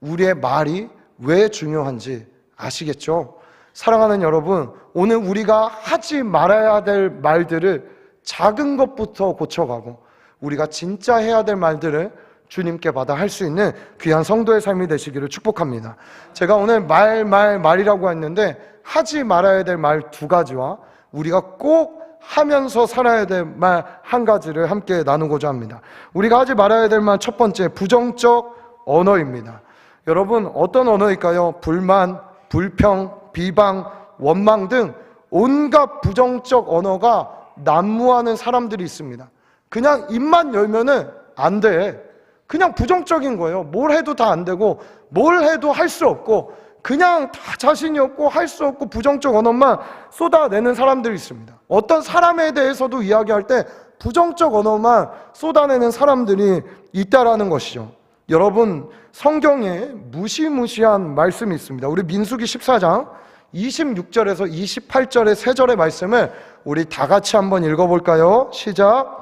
우리의 말이 왜 중요한지 아시겠죠? 사랑하는 여러분, 오늘 우리가 하지 말아야 될 말들을 작은 것부터 고쳐가고 우리가 진짜 해야 될 말들을 주님께 받아 할 수 있는 귀한 성도의 삶이 되시기를 축복합니다. 제가 오늘 말이라고 했는데 하지 말아야 될 말 두 가지와 우리가 꼭 하면서 살아야 될 말 한 가지를 함께 나누고자 합니다. 우리가 하지 말아야 될 말 첫 번째, 부정적 언어입니다. 여러분, 어떤 언어일까요? 불만, 불평, 비방, 원망 등 온갖 부정적 언어가 난무하는 사람들이 있습니다. 그냥 입만 열면은 안 돼. 그냥 부정적인 거예요. 뭘 해도 다 안 되고 뭘 해도 할 수 없고 그냥 다 자신이 없고 할 수 없고 부정적 언어만 쏟아내는 사람들이 있습니다. 어떤 사람에 대해서도 이야기할 때 부정적 언어만 쏟아내는 사람들이 있다라는 것이죠. 여러분, 성경에 무시무시한 말씀이 있습니다. 우리 민수기 14장 26절에서 28절의 세 절의 말씀을 우리 다 같이 한번 읽어볼까요? 시작.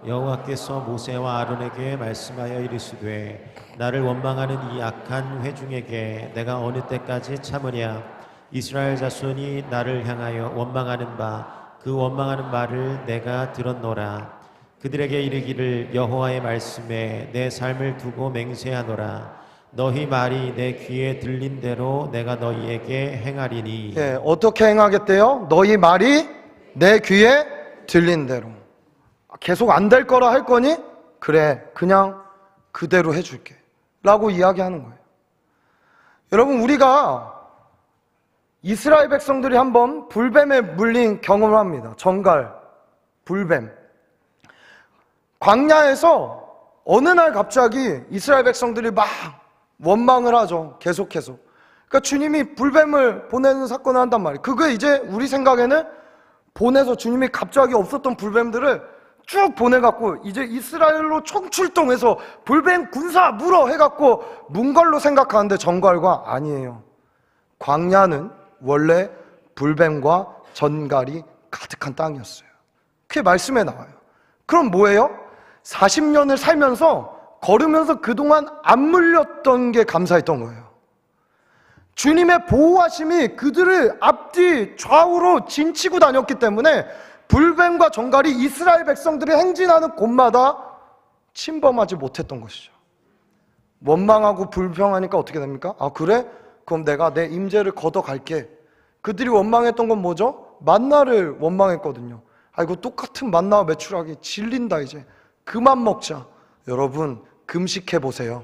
여호와께서 모세와 아론에게 말씀하여 이르시되 나를 원망하는 이 악한 회중에게 내가 어느 때까지 참으랴. 이스라엘 자손이 나를 향하여 원망하는 바 그 원망하는 말을 내가 들었노라. 그들에게 이르기를 여호와의 말씀에 내 삶을 두고 맹세하노라. 너희 말이 내 귀에 들린 대로 내가 너희에게 행하리니. 어떻게 행하겠대요? 너희 말이 내 귀에 들린 대로. 계속 안 될 거라 할 거니? 그래, 그냥 그대로 해줄게 라고 이야기하는 거예요. 여러분, 우리가 이스라엘 백성들이 한번 불뱀에 물린 경험을 합니다. 정갈, 불뱀. 광야에서 어느 날 갑자기 이스라엘 백성들이 막 원망을 하죠. 계속해서. 그러니까 주님이 불뱀을 보내는 사건을 한단 말이에요. 그게 이제 우리 생각에는 보내서 주님이 갑자기 없었던 불뱀들을 쭉 보내갖고 이제 이스라엘로 총출동해서 불뱀 군사 물어 해갖고 문 걸로 생각하는데 정갈과 아니에요. 광야는 원래 불뱀과 전갈이 가득한 땅이었어요. 그게 말씀에 나와요. 그럼 뭐예요? 40년을 살면서 걸으면서 그동안 안 물렸던 게 감사했던 거예요. 주님의 보호하심이 그들을 앞뒤 좌우로 진치고 다녔기 때문에 불뱀과 정갈이 이스라엘 백성들이 행진하는 곳마다 침범하지 못했던 것이죠. 원망하고 불평하니까 어떻게 됩니까? 아, 그래? 그럼 내가 내 임재를 걷어갈게. 그들이 원망했던 건 뭐죠? 만나를 원망했거든요. 아, 이거 똑같은 만나와 메추라기 질린다 이제. 그만 먹자. 여러분, 금식해 보세요.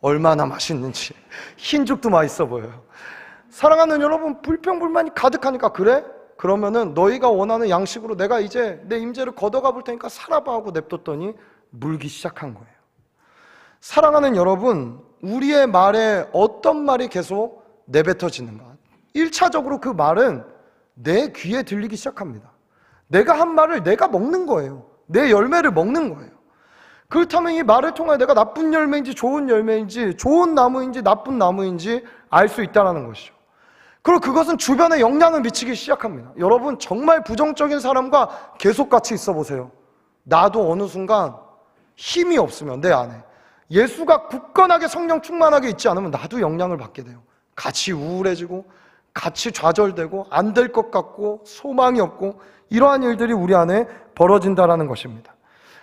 얼마나 맛있는지. 흰죽도 맛있어 보여요. 사랑하는 여러분, 불평불만이 가득하니까 그래? 그러면은 너희가 원하는 양식으로 내가 이제 내 임재를 걷어가 볼 테니까 살아봐 하고 냅뒀더니 물기 시작한 거예요. 사랑하는 여러분, 우리의 말에 어떤 말이 계속 내뱉어지는가? 1차적으로 그 말은 내 귀에 들리기 시작합니다. 내가 한 말을 내가 먹는 거예요. 내 열매를 먹는 거예요. 그렇다면 이 말을 통해 내가 나쁜 열매인지 좋은 열매인지 좋은 나무인지 나쁜 나무인지 알 수 있다는 것이죠. 그리고 그것은 주변에 영향을 미치기 시작합니다. 여러분, 정말 부정적인 사람과 계속 같이 있어 보세요. 나도 어느 순간 힘이 없으면 내 안에 예수가 굳건하게 성령 충만하게 있지 않으면 나도 영향을 받게 돼요. 같이 우울해지고 같이 좌절되고 안 될 것 같고 소망이 없고 이러한 일들이 우리 안에 벌어진다는 것입니다.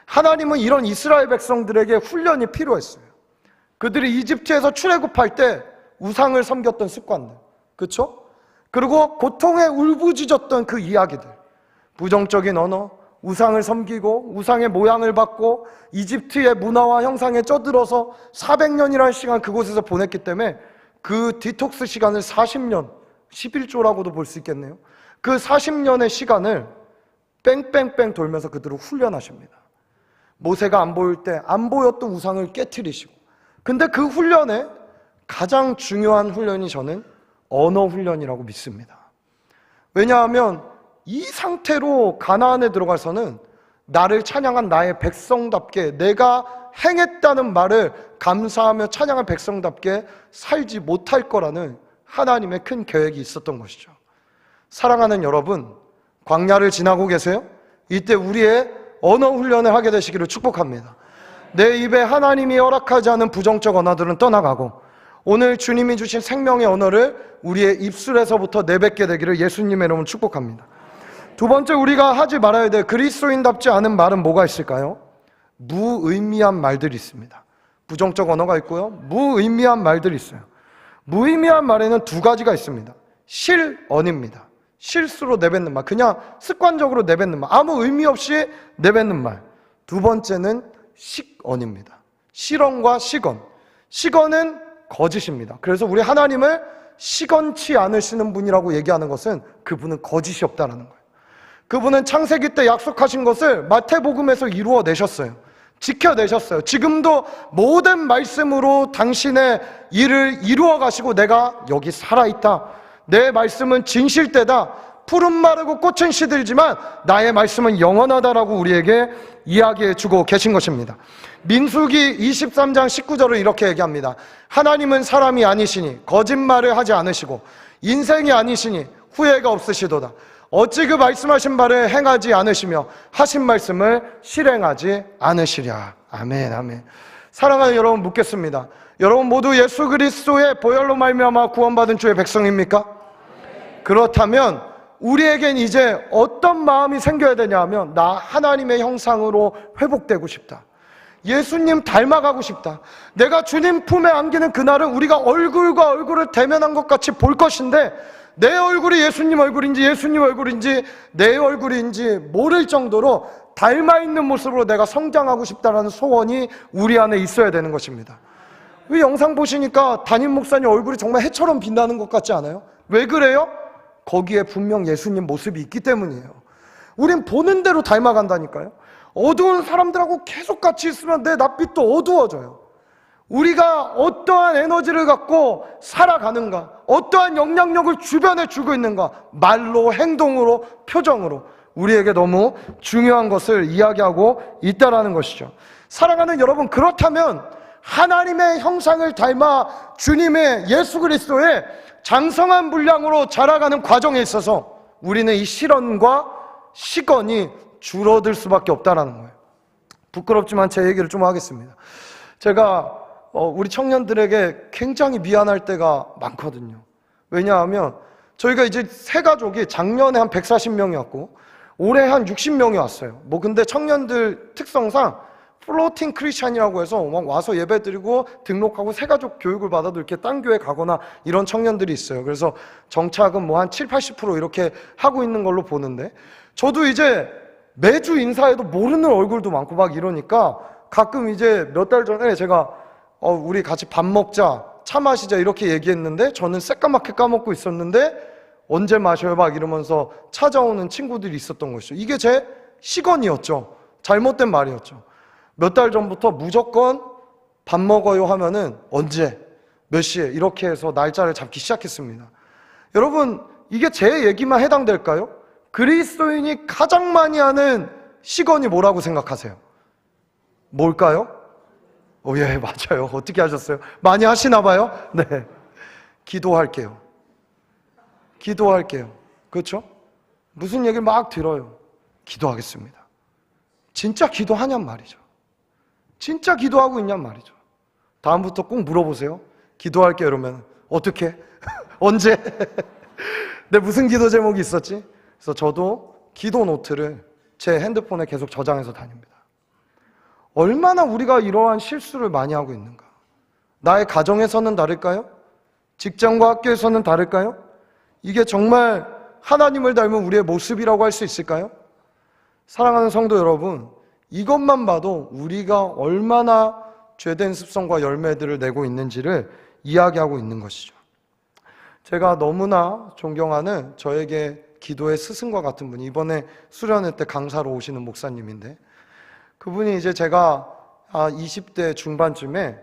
하나님은 이런 이스라엘 백성들에게 훈련이 필요했어요. 그들이 이집트에서 출애굽할 때 우상을 섬겼던 습관들, 그렇죠? 그리고 고통에 울부짖었던 그 이야기들, 부정적인 언어, 우상을 섬기고 우상의 모양을 받고 이집트의 문화와 형상에 쩌들어서 400년이라는 시간 그곳에서 보냈기 때문에 그 디톡스 시간을 40년, 11조라고도 볼 수 있겠네요. 그 40년의 시간을 뺑뺑뺑 돌면서 그들을 훈련하십니다. 모세가 안 보일 때 안 보였던 우상을 깨트리시고, 근데 그 훈련에 가장 중요한 훈련이 저는 언어 훈련이라고 믿습니다. 왜냐하면 이 상태로 가나안에 들어가서는 나를 찬양한 나의 백성답게 내가 행했다는 말을 감사하며 찬양한 백성답게 살지 못할 거라는 하나님의 큰 계획이 있었던 것이죠. 사랑하는 여러분, 광야를 지나고 계세요? 이때 우리의 언어 훈련을 하게 되시기를 축복합니다. 내 입에 하나님이 허락하지 않은 부정적 언어들은 떠나가고 오늘 주님이 주신 생명의 언어를 우리의 입술에서부터 내뱉게 되기를 예수님의 이름으로 축복합니다. 두 번째, 우리가 하지 말아야 될 그리스도인답지 않은 말은 뭐가 있을까요? 무의미한 말들이 있습니다. 부정적 언어가 있고요, 무의미한 말들이 있어요. 무의미한 말에는 두 가지가 있습니다. 실언입니다. 실수로 내뱉는 말, 그냥 습관적으로 내뱉는 말, 아무 의미 없이 내뱉는 말. 두 번째는 식언입니다. 실언과 식언. 식언은 거짓입니다. 그래서 우리 하나님을 시건치 않으시는 분이라고 얘기하는 것은 그분은 거짓이 없다는 거예요. 그분은 창세기 때 약속하신 것을 마태복음에서 이루어내셨어요. 지켜내셨어요. 지금도 모든 말씀으로 당신의 일을 이루어 가시고 내가 여기 살아있다. 내 말씀은 진실되다. 푸른 마르고 꽃은 시들지만 나의 말씀은 영원하다라고 우리에게 이야기해 주고 계신 것입니다. 민수기 23장 19절을 이렇게 얘기합니다. 하나님은 사람이 아니시니 거짓말을 하지 않으시고 인생이 아니시니 후회가 없으시도다. 어찌 그 말씀하신 바를 행하지 않으시며 하신 말씀을 실행하지 않으시랴. 아멘, 아멘. 사랑하는 여러분, 묻겠습니다. 여러분 모두 예수 그리스도의 보혈로 말미암아 구원받은 주의 백성입니까? 그렇다면 우리에겐 이제 어떤 마음이 생겨야 되냐 하면, 나 하나님의 형상으로 회복되고 싶다. 예수님 닮아가고 싶다. 내가 주님 품에 안기는 그날은 우리가 얼굴과 얼굴을 대면한 것 같이 볼 것인데, 내 얼굴이 예수님 얼굴인지 예수님 얼굴인지 내 얼굴인지 모를 정도로 닮아있는 모습으로 내가 성장하고 싶다는 소원이 우리 안에 있어야 되는 것입니다. 이 영상 보시니까 담임 목사님 얼굴이 정말 해처럼 빛나는 것 같지 않아요? 왜 그래요? 거기에 분명 예수님 모습이 있기 때문이에요. 우린 보는 대로 닮아간다니까요. 어두운 사람들하고 계속 같이 있으면 내 낯빛도 어두워져요. 우리가 어떠한 에너지를 갖고 살아가는가, 어떠한 영향력을 주변에 주고 있는가, 말로, 행동으로, 표정으로 우리에게 너무 중요한 것을 이야기하고 있다는 것이죠. 사랑하는 여러분, 그렇다면 하나님의 형상을 닮아 주님의 예수 그리스도의 장성한 분량으로 자라가는 과정에 있어서 우리는 이 실언과 시건이 줄어들 수밖에 없다는 거예요. 부끄럽지만 제 얘기를 좀 하겠습니다. 제가 우리 청년들에게 굉장히 미안할 때가 많거든요. 왜냐하면 저희가 이제 세 가족이 작년에 한 140명이 왔고 올해 한 60명이 왔어요. 근데 청년들 특성상 플로팅 크리스찬이라고 해서 막 와서 예배 드리고 등록하고 새가족 교육을 받아도 이렇게 딴 교회 가거나 이런 청년들이 있어요. 그래서 정착은 뭐 한 7, 80% 이렇게 하고 있는 걸로 보는데, 저도 이제 매주 인사해도 모르는 얼굴도 많고 막 이러니까 가끔 이제 몇 달 전에 제가 우리 같이 밥 먹자, 차 마시자 이렇게 얘기했는데 저는 새까맣게 까먹고 있었는데 언제 마셔요 막 이러면서 찾아오는 친구들이 있었던 것이죠. 이게 제 시건이었죠. 잘못된 말이었죠. 몇 달 전부터 무조건 밥 먹어요 하면은 언제, 몇 시에 이렇게 해서 날짜를 잡기 시작했습니다. 여러분, 이게 제 얘기만 해당될까요? 그리스도인이 가장 많이 하는 시건이 뭐라고 생각하세요? 뭘까요? 예, 맞아요. 어떻게 하셨어요? 많이 하시나 봐요? 네. 기도할게요. 기도할게요. 그렇죠? 무슨 얘기를 막 들어요. 기도하겠습니다. 진짜 기도하냔 말이죠. 진짜 기도하고 있냔 말이죠. 다음부터 꼭 물어보세요. 기도할게요 이러면 어떻게? 언제? 내 무슨 기도 제목이 있었지? 그래서 저도 기도 노트를 제 핸드폰에 계속 저장해서 다닙니다. 얼마나 우리가 이러한 실수를 많이 하고 있는가? 나의 가정에서는 다를까요? 직장과 학교에서는 다를까요? 이게 정말 하나님을 닮은 우리의 모습이라고 할 수 있을까요? 사랑하는 성도 여러분, 이것만 봐도 우리가 얼마나 죄된 습성과 열매들을 내고 있는지를 이야기하고 있는 것이죠. 제가 너무나 존경하는 저에게 기도의 스승과 같은 분이 이번에 수련회 때 강사로 오시는 목사님인데, 그분이 이제 제가 20대 중반쯤에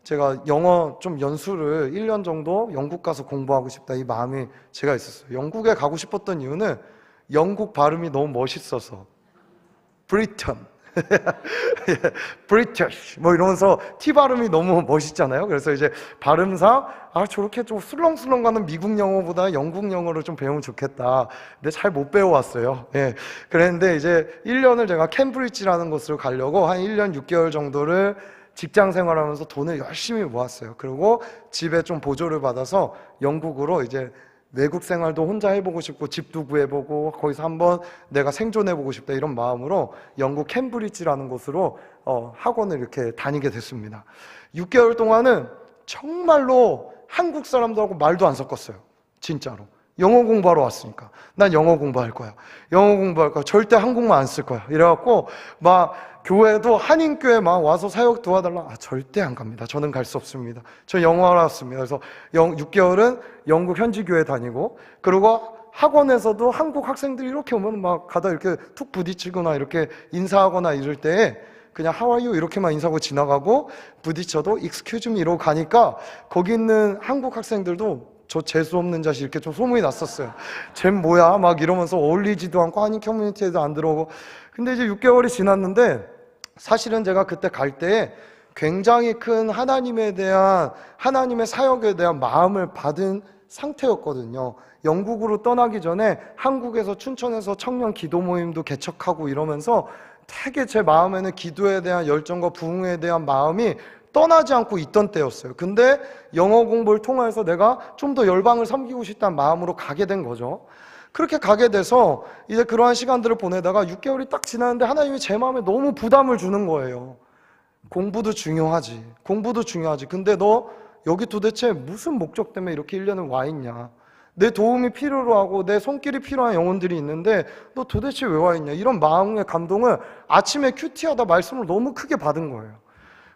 제가 영어 좀 연수를 1년 정도 영국 가서 공부하고 싶다 이 마음이 제가 있었어요. 영국에 가고 싶었던 이유는 영국 발음이 너무 멋있어서 브리턴, 브리티쉬 뭐 이러면서 T 발음이 너무 멋있잖아요. 그래서 이제 발음상 저렇게 좀 술렁술렁 가는 미국 영어보다 영국 영어를 좀 배우면 좋겠다. 근데 잘 못 배워왔어요. 예. 그랬는데 이제 1년을 제가 캠브리지라는 곳으로 가려고 한 1년 6개월 정도를 직장 생활하면서 돈을 열심히 모았어요. 그리고 집에 좀 보조를 받아서 영국으로 이제 외국 생활도 혼자 해보고 싶고 집도 구해보고 거기서 한번 내가 생존해보고 싶다 이런 마음으로 영국 캠브리지라는 곳으로 학원을 이렇게 다니게 됐습니다. 6개월 동안은 정말로 한국 사람들하고 말도 안 섞었어요. 진짜로. 영어 공부하러 왔으니까 난 영어 공부할 거야. 영어 공부할 거야. 절대 한국말 안 쓸 거야. 이래갖고 막 교회도 한인교회 막 와서 사역 도와달라. 절대 안 갑니다. 저는 갈 수 없습니다. 저 영어하러 왔습니다. 그래서 6개월은 영국 현지 교회 다니고, 그리고 학원에서도 한국 학생들이 이렇게 오면 막 가다 이렇게 툭 부딪히거나 이렇게 인사하거나 이럴 때 그냥 How are you? 이렇게만 인사하고 지나가고, 부딪혀도 Excuse me 이러고 가니까 거기 있는 한국 학생들도 저 재수없는 자식 이렇게 좀 소문이 났었어요. 쟨 뭐야? 막 이러면서 어울리지도 않고 한인 커뮤니티에도 안 들어오고. 근데 이제 6개월이 지났는데 사실은 제가 그때 갈 때 굉장히 큰 하나님에 대한, 하나님의 사역에 대한 마음을 받은 상태였거든요. 영국으로 떠나기 전에 한국에서 춘천에서 청년 기도 모임도 개척하고 이러면서 되게 제 마음에는 기도에 대한 열정과 부흥에 대한 마음이 떠나지 않고 있던 때였어요. 근데 영어 공부를 통해서 내가 좀 더 열방을 섬기고 싶다는 마음으로 가게 된 거죠. 그렇게 가게 돼서 이제 그러한 시간들을 보내다가 6개월이 딱 지났는데 하나님이 제 마음에 너무 부담을 주는 거예요. 공부도 중요하지. 공부도 중요하지. 근데 너 여기 도대체 무슨 목적 때문에 이렇게 1년을 와 있냐. 내 도움이 필요로 하고 내 손길이 필요한 영혼들이 있는데 너 도대체 왜 와 있냐. 이런 마음의 감동을 아침에 큐티하다 말씀을 너무 크게 받은 거예요.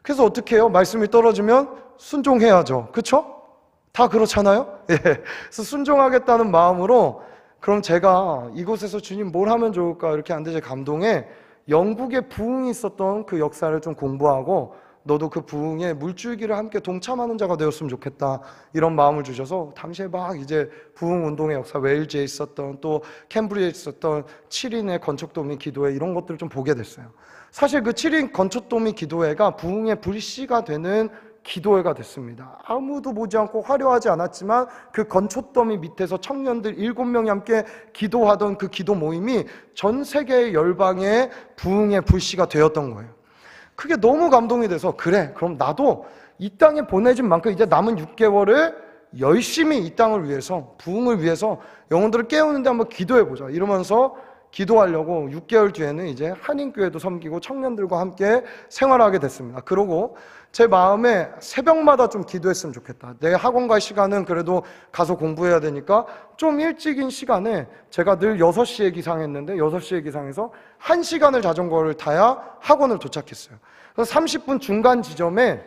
그래서 어떻게 해요? 말씀이 떨어지면 순종해야죠. 그렇죠? 다 그렇잖아요? 예. 그래서 순종하겠다는 마음으로 그럼 제가 이곳에서 주님 뭘 하면 좋을까 이렇게 하는데 제 감동에 영국에 부흥이 있었던 그 역사를 좀 공부하고 너도 그 부흥에 물줄기를 함께 동참하는 자가 되었으면 좋겠다 이런 마음을 주셔서 당시에 막 이제 부흥 운동의 역사, 웨일즈에 있었던 또 캠브리지에 있었던 7인의 건축도미 기도회 이런 것들을 좀 보게 됐어요. 사실 그 7인 건축도미 기도회가 부흥의 불씨가 되는 기도회가 됐습니다. 아무도 보지 않고 화려하지 않았지만 그 건축더미 밑에서 청년들 7명이 함께 기도하던 그 기도 모임이 전 세계의 열방의 부흥의 불씨가 되었던 거예요. 그게 너무 감동이 돼서 그래 그럼 나도 이 땅에 보내진 만큼 이제 남은 6개월을 열심히 이 땅을 위해서 부흥을 위해서 영혼들을 깨우는데 한번 기도해보자 이러면서 기도하려고 6개월 뒤에는 이제 한인교회도 섬기고 청년들과 함께 생활하게 됐습니다. 그러고 제 마음에 새벽마다 좀 기도했으면 좋겠다. 내 학원 갈 시간은 그래도 가서 공부해야 되니까 좀 일찍인 시간에 제가 늘 6시에 기상했는데 6시에 기상해서 1시간을 자전거를 타야 학원을 도착했어요. 그래서 30분 중간 지점에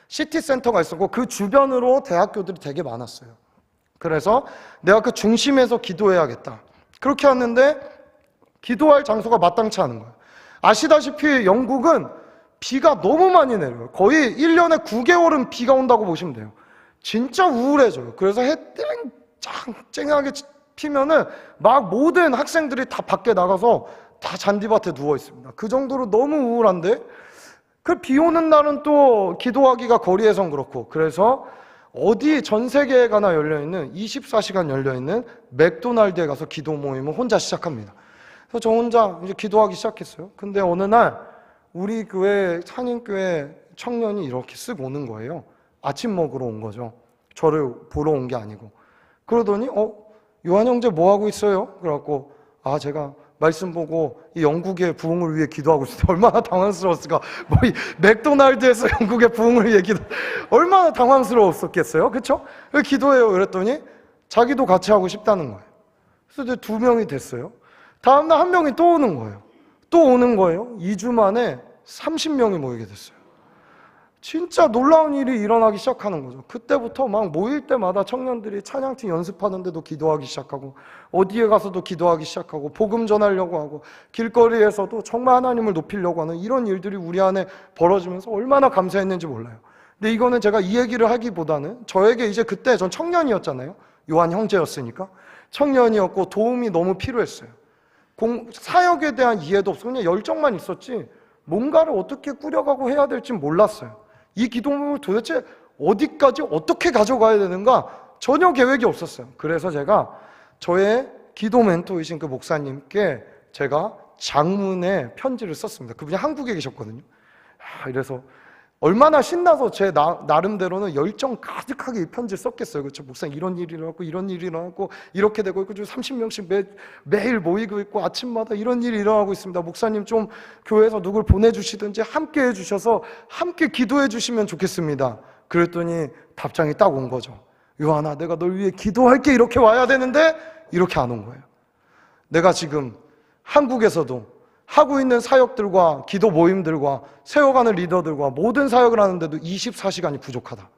시티센터가 있었고 그 주변으로 대학교들이 되게 많았어요. 그래서 내가 그 중심에서 기도해야겠다. 그렇게 왔는데 기도할 장소가 마땅치 않은 거예요. 아시다시피 영국은 비가 너무 많이 내려요. 거의 1년에 9개월은 비가 온다고 보시면 돼요. 진짜 우울해져요. 그래서 해 쨍쨍하게 피면은 막 모든 학생들이 다 밖에 나가서 다 잔디밭에 누워 있습니다. 그 정도로 너무 우울한데 그 비 오는 날은 또 기도하기가 거리에선 그렇고 그래서 어디 전 세계에 가나 열려있는 24시간 열려있는 맥도날드에 가서 기도 모임을 혼자 시작합니다. 그래서 저 혼자 이제 기도하기 시작했어요. 근데 어느 날 우리 교회 한인교회 청년이 이렇게 쓱 오는 거예요. 아침 먹으러 온 거죠. 저를 보러 온 게 아니고. 그러더니 요한 형제 뭐 하고 있어요? 그래갖고 제가 말씀 보고 이 영국의 부흥을 위해 기도하고 있어요. 얼마나 당황스러웠을까. 뭐 이 맥도날드에서 영국의 부흥을 위해 기도 얼마나 당황스러웠었겠어요. 그렇죠? 기도해요. 그랬더니 자기도 같이 하고 싶다는 거예요. 그래서 이제 2명이 됐어요. 다음날 1명이 또 오는 거예요. 또 오는 거예요. 2주 만에 30명이 모이게 됐어요. 진짜 놀라운 일이 일어나기 시작하는 거죠. 그때부터 막 모일 때마다 청년들이 찬양팀 연습하는데도 기도하기 시작하고 어디에 가서도 기도하기 시작하고 복음 전하려고 하고 길거리에서도 정말 하나님을 높이려고 하는 이런 일들이 우리 안에 벌어지면서 얼마나 감사했는지 몰라요. 근데 이거는 제가 이 얘기를 하기보다는 저에게 이제 그때 전 청년이었잖아요. 요한 형제였으니까 청년이었고 도움이 너무 필요했어요. 사역에 대한 이해도 없어. 그냥 열정만 있었지 뭔가를 어떻게 꾸려가고 해야 될지 몰랐어요. 이 기도문을 도대체 어디까지 어떻게 가져가야 되는가 전혀 계획이 없었어요. 그래서 제가 저의 기도 멘토이신 그 목사님께 제가 장문의 편지를 썼습니다. 그분이 한국에 계셨거든요. 이래서 얼마나 신나서 제 나름대로는 열정 가득하게 이 편지를 썼겠어요. 그렇죠? 목사님 이런 일이 일어났고 이런 일이 일어났고 이렇게 되고 있고 30명씩 매일 모이고 있고 아침마다 이런 일이 일어나고 있습니다. 목사님 좀 교회에서 누굴 보내주시든지 함께 해주셔서 함께 기도해 주시면 좋겠습니다. 그랬더니 답장이 딱 온 거죠. 요한아, 내가 널 위해 기도할게. 이렇게 와야 되는데 이렇게 안 온 거예요. 내가 지금 한국에서도 하고 있는 사역들과 기도 모임들과 세워가는 리더들과 모든 사역을 하는데도 24시간이 부족하다.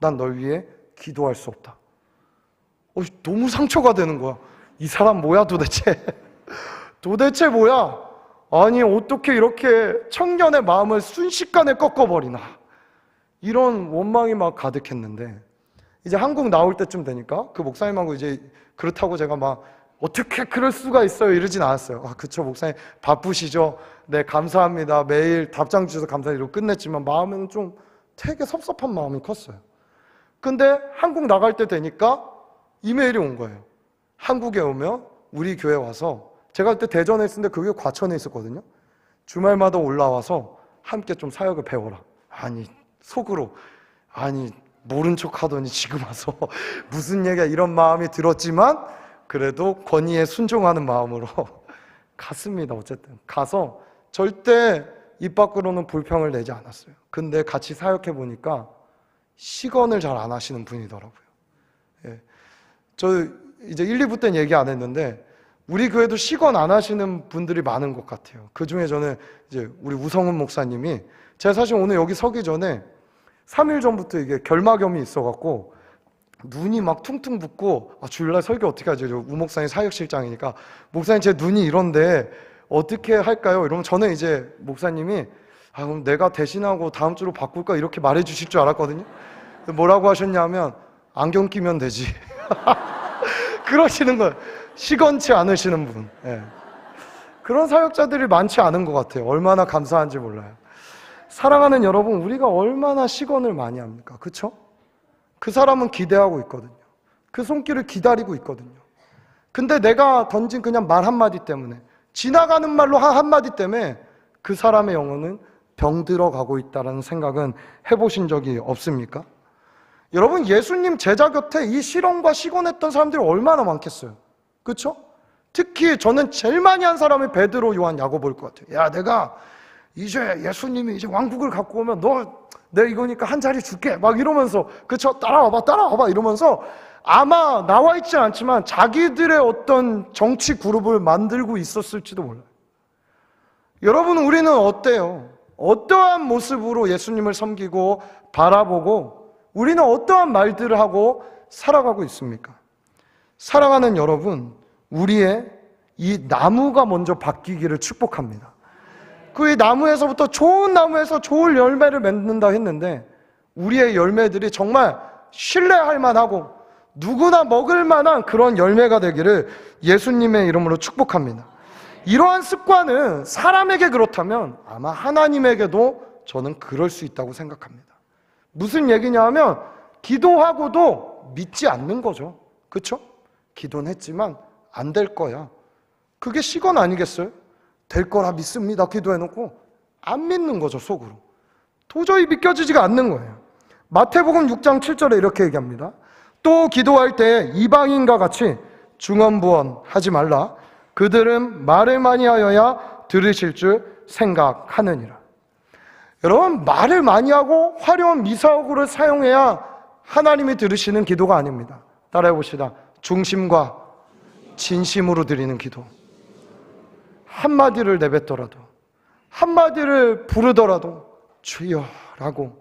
난 널 위해 기도할 수 없다. 너무 상처가 되는 거야. 이 사람 뭐야 도대체? 도대체 뭐야? 아니 어떻게 이렇게 청년의 마음을 순식간에 꺾어버리나. 이런 원망이 막 가득했는데 이제 한국 나올 때쯤 되니까 그 목사님하고 이제 그렇다고 제가 막 어떻게 그럴 수가 있어요? 이러진 않았어요. 그쵸, 목사님 바쁘시죠? 네, 감사합니다. 매일 답장 주셔서 감사드리고 끝냈지만 마음에는 좀 되게 섭섭한 마음이 컸어요. 근데 한국 나갈 때 되니까 이메일이 온 거예요. 한국에 오면 우리 교회 와서 제가 그때 대전에 있었는데 그게 과천에 있었거든요. 주말마다 올라와서 함께 좀 사역을 배워라. 아니 속으로 모른 척 하더니 지금 와서 무슨 얘기야 이런 마음이 들었지만 그래도 권위에 순종하는 마음으로 갔습니다. 어쨌든 가서 절대 입 밖으로는 불평을 내지 않았어요. 근데 같이 사역해 보니까 시건을 잘 안 하시는 분이더라고요. 예. 저 이제 1, 2부 때는 얘기 안 했는데 우리 교회도 시건 안 하시는 분들이 많은 것 같아요. 그 중에 저는 이제 우리 우성훈 목사님이 제가 사실 오늘 여기 서기 전에 3일 전부터 이게 결막염이 있어갖고 눈이 막 퉁퉁 붓고 주일날 설교 어떻게 하죠? 우 목사님 사역실장이니까 목사님 제 눈이 이런데 어떻게 할까요? 이러면 저는 이제 목사님이 그럼 내가 대신하고 다음 주로 바꿀까? 이렇게 말해 주실 줄 알았거든요. 뭐라고 하셨냐면 안경 끼면 되지. 그러시는 거예요. 시건치 않으시는 분. 예. 그런 사역자들이 많지 않은 것 같아요. 얼마나 감사한지 몰라요. 사랑하는 여러분, 우리가 얼마나 시건을 많이 합니까? 그렇죠? 그 사람은 기대하고 있거든요. 그 손길을 기다리고 있거든요. 근데 내가 던진 그냥 말 한마디 때문에 지나가는 말로 한마디 때문에 그 사람의 영혼은 병들어 가고 있다는 생각은 해보신 적이 없습니까? 여러분 예수님 제자 곁에 이 실언과 시건했던 사람들이 얼마나 많겠어요. 그렇죠? 특히 저는 제일 많이 한 사람이 베드로, 요한, 야고보일 것 같아요. 야, 내가 이제 예수님이 이제 왕국을 갖고 오면 내가 이거니까 한 자리 줄게 막 이러면서, 그쵸? 따라와봐 이러면서 아마 나와 있지 않지만 자기들의 어떤 정치 그룹을 만들고 있었을지도 몰라요. 여러분, 우리는 어때요? 어떠한 모습으로 예수님을 섬기고 바라보고 우리는 어떠한 말들을 하고 살아가고 있습니까? 사랑하는 여러분, 우리의 이 나무가 먼저 바뀌기를 축복합니다. 그 나무에서부터 좋은 나무에서 좋은 열매를 맺는다 했는데 우리의 열매들이 정말 신뢰할 만하고 누구나 먹을 만한 그런 열매가 되기를 예수님의 이름으로 축복합니다. 이러한 습관은 사람에게 그렇다면 아마 하나님에게도 저는 그럴 수 있다고 생각합니다. 무슨 얘기냐 하면 기도하고도 믿지 않는 거죠. 그렇죠? 기도는 했지만 안 될 거야. 그게 시건 아니겠어요? 될 거라 믿습니다 기도해놓고 안 믿는 거죠. 속으로 도저히 믿겨지지가 않는 거예요. 마태복음 6장 7절에 이렇게 얘기합니다. 또 기도할 때 이방인과 같이 중언부언 하지 말라. 그들은 말을 많이 하여야 들으실 줄 생각하느니라. 여러분, 말을 많이 하고 화려한 미사어구를 사용해야 하나님이 들으시는 기도가 아닙니다. 따라해 봅시다. 중심과 진심으로 드리는 기도. 한마디를 내뱉더라도, 한마디를 부르더라도 주여라고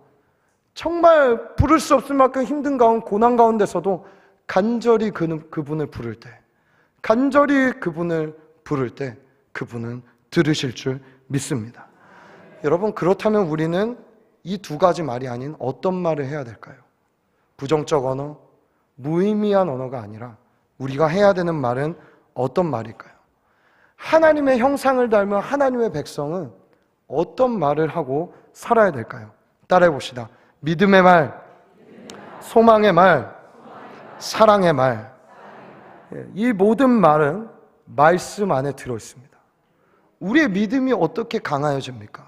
정말 부를 수 없을 만큼 힘든 가운데, 고난 가운데서도 간절히 그분을 부를 때, 간절히 그분을 부를 때 그분은 들으실 줄 믿습니다. 여러분, 그렇다면 우리는 이 두 가지 말이 아닌 어떤 말을 해야 될까요? 부정적 언어, 무의미한 언어가 아니라 우리가 해야 되는 말은 어떤 말일까요? 하나님의 형상을 닮은 하나님의 백성은 어떤 말을 하고 살아야 될까요? 따라해 봅시다. 믿음의 말, 소망의 말, 사랑의 말. 이 모든 말은 말씀 안에 들어있습니다. 우리의 믿음이 어떻게 강하여집니까?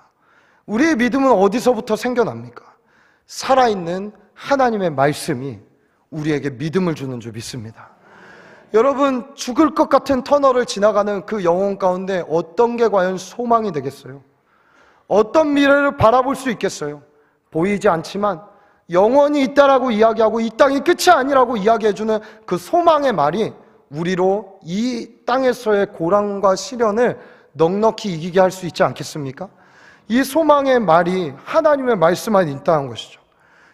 우리의 믿음은 어디서부터 생겨납니까? 살아있는 하나님의 말씀이 우리에게 믿음을 주는 줄 믿습니다. 여러분, 죽을 것 같은 터널을 지나가는 그 영혼 가운데 어떤 게 과연 소망이 되겠어요? 어떤 미래를 바라볼 수 있겠어요? 보이지 않지만 영원히 있다라고 이야기하고 이 땅이 끝이 아니라고 이야기해주는 그 소망의 말이 우리로 이 땅에서의 고난과 시련을 넉넉히 이기게 할 수 있지 않겠습니까? 이 소망의 말이 하나님의 말씀 안에 있다는 것이죠.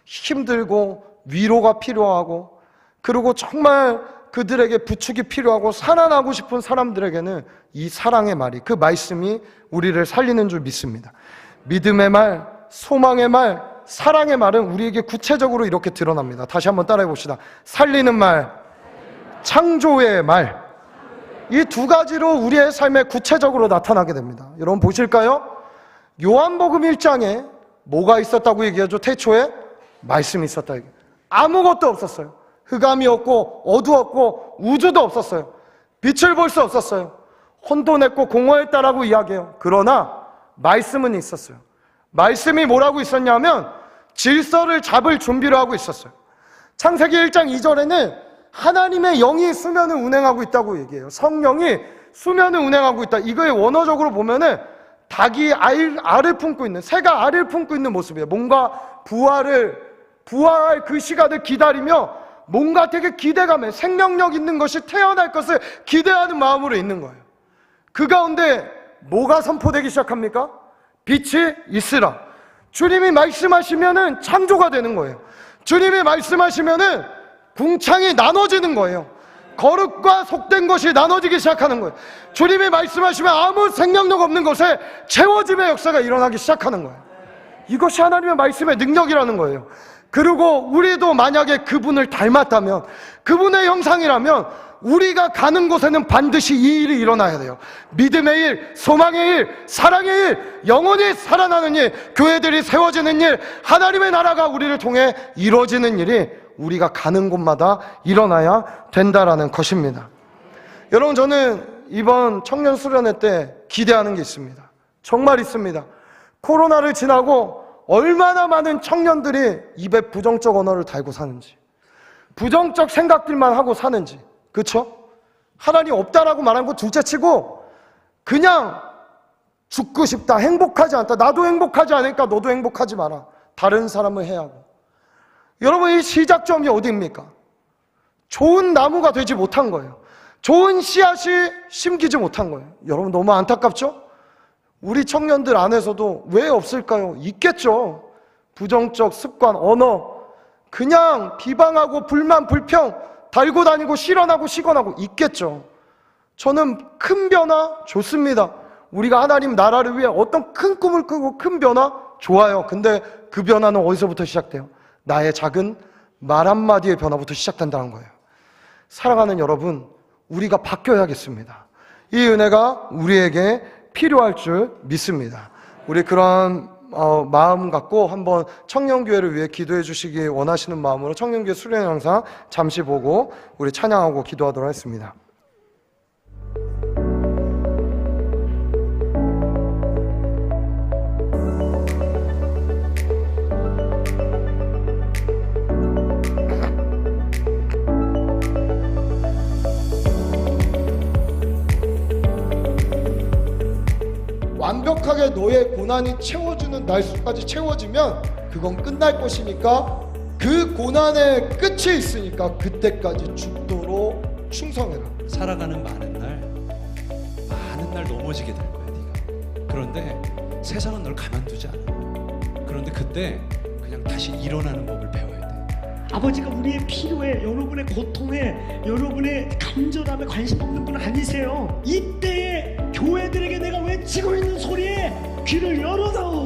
힘들고 위로가 필요하고, 그리고 정말 그들에게 부축이 필요하고 살아나고 싶은 사람들에게는 이 사랑의 말이, 그 말씀이 우리를 살리는 줄 믿습니다. 믿음의 말, 소망의 말, 사랑의 말은 우리에게 구체적으로 이렇게 드러납니다. 다시 한번 따라해 봅시다. 살리는 말, 창조의 말. 이 두 가지로 우리의 삶에 구체적으로 나타나게 됩니다. 여러분 보실까요? 요한복음 1장에 뭐가 있었다고 얘기하죠? 태초에 말씀이 있었다. 아무것도 없었어요. 흑암이 없고 어두웠고 우주도 없었어요. 빛을 볼 수 없었어요. 혼돈했고 공허했다라고 이야기해요. 그러나 말씀은 있었어요. 말씀이 뭐라고 있었냐면 질서를 잡을 준비를 하고 있었어요. 창세기 1장 2절에는 하나님의 영이 수면을 운행하고 있다고 얘기해요. 성령이 수면을 운행하고 있다. 이거의 원어적으로 보면은 닭이 알을 품고 있는, 새가 알을 품고 있는 모습이에요. 뭔가 부활할 그 시간을 기다리며 뭔가 되게 기대감에 생명력 있는 것이 태어날 것을 기대하는 마음으로 있는 거예요. 그 가운데 뭐가 선포되기 시작합니까? 빛이 있으라. 주님이 말씀하시면은 창조가 되는 거예요. 주님이 말씀하시면은 궁창이 나눠지는 거예요. 거룩과 속된 것이 나눠지기 시작하는 거예요. 주님이 말씀하시면 아무 생명력 없는 것에 채워짐의 역사가 일어나기 시작하는 거예요. 이것이 하나님의 말씀의 능력이라는 거예요. 그리고 우리도 만약에 그분을 닮았다면, 그분의 형상이라면 우리가 가는 곳에는 반드시 이 일이 일어나야 돼요. 믿음의 일, 소망의 일, 사랑의 일, 영원히 살아나는 일, 교회들이 세워지는 일, 하나님의 나라가 우리를 통해 이루어지는 일이 우리가 가는 곳마다 일어나야 된다라는 것입니다. 여러분, 저는 이번 청년 수련회 때 기대하는 게 있습니다. 정말 있습니다. 코로나를 지나고 얼마나 많은 청년들이 입에 부정적 언어를 달고 사는지, 부정적 생각들만 하고 사는지, 그렇죠? 하나님 없다라고 말한 거 둘째치고 그냥 죽고 싶다, 행복하지 않다, 나도 행복하지 않으니까 너도 행복하지 마라, 다른 사람을 해야 하고. 여러분, 이 시작점이 어디입니까? 좋은 나무가 되지 못한 거예요. 좋은 씨앗이 심기지 못한 거예요. 여러분, 너무 안타깝죠? 우리 청년들 안에서도 왜 없을까요? 있겠죠. 부정적 습관, 언어, 그냥 비방하고 불만, 불평 달고 다니고 실언하고 시건하고 있겠죠. 저는 큰 변화 좋습니다. 우리가 하나님 나라를 위해 어떤 큰 꿈을 꾸고 큰 변화 좋아요. 근데 그 변화는 어디서부터 시작돼요? 나의 작은 말 한마디의 변화부터 시작된다는 거예요. 사랑하는 여러분, 우리가 바뀌어야겠습니다. 이 은혜가 우리에게 필요할 줄 믿습니다. 우리 그런 마음 갖고 한번 청년교회를 위해 기도해 주시기 원하시는 마음으로 청년교회 수련 영상 잠시 보고 우리 찬양하고 기도하도록 하겠습니다. 완벽하게 너의 고난이 채워주는 날수까지 채워지면 그건 끝날 것이니까, 그 고난의 끝이 있으니까 그때까지 죽도록 충성해라. 살아가는 많은 날 넘어지게 될 거야, 네가. 그런데 세상은 널 가만두지 않아. 그런데 그때 그냥 다시 일어나는 법을 배워야 돼. 아버지가 우리의 필요에, 여러분의 고통에, 여러분의 간절함에 관심 없는 분 아니세요. 이때에 교회들에게 내가 외치고 있는 소리에 귀를 열어다오.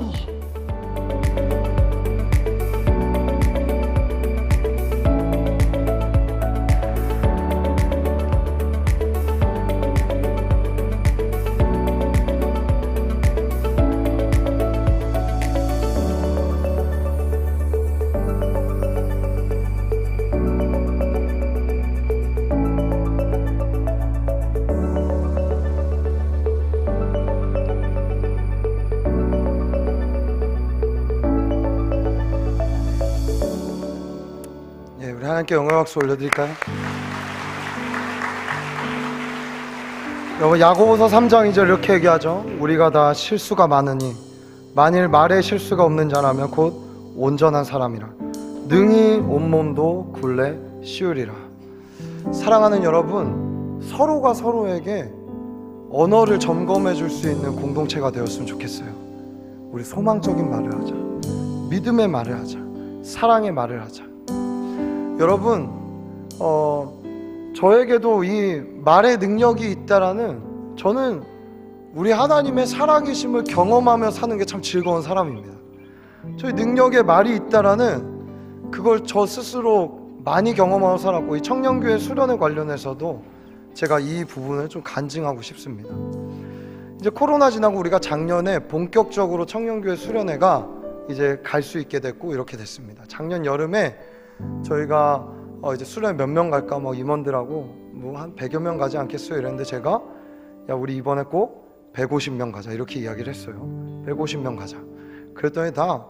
하나님께 영광 박수 올려드릴까요? 여러분, 야고보서 3장 2절 이렇게 얘기하죠. 우리가 다 실수가 많으니 만일 말에 실수가 없는 자라면 곧 온전한 사람이라 능히 온몸도 굴레 씌우리라. 사랑하는 여러분, 서로가 서로에게 언어를 점검해 줄 수 있는 공동체가 되었으면 좋겠어요. 우리 소망적인 말을 하자, 믿음의 말을 하자, 사랑의 말을 하자. 여러분, 저에게도 이 말의 능력이 있다라는, 저는 우리 하나님의 살아계심을 경험하며 사는 게 참 즐거운 사람입니다. 저희 능력에 말이 있다라는 그걸 저 스스로 많이 경험하고 살았고, 이 청년교회 수련회 관련해서도 제가 이 부분을 좀 간증하고 싶습니다. 이제 코로나 지나고 우리가 작년에 본격적으로 청년교회 수련회가 이제 갈 수 있게 됐고 이렇게 됐습니다. 작년 여름에 저희가 이제 수련회 몇 명 갈까 막 임원들하고 뭐 한 100여 명 가지 않겠어요 이랬는데, 제가 야 우리 이번에 꼭 150명 가자 이렇게 이야기를 했어요. 150명 가자. 그랬더니 다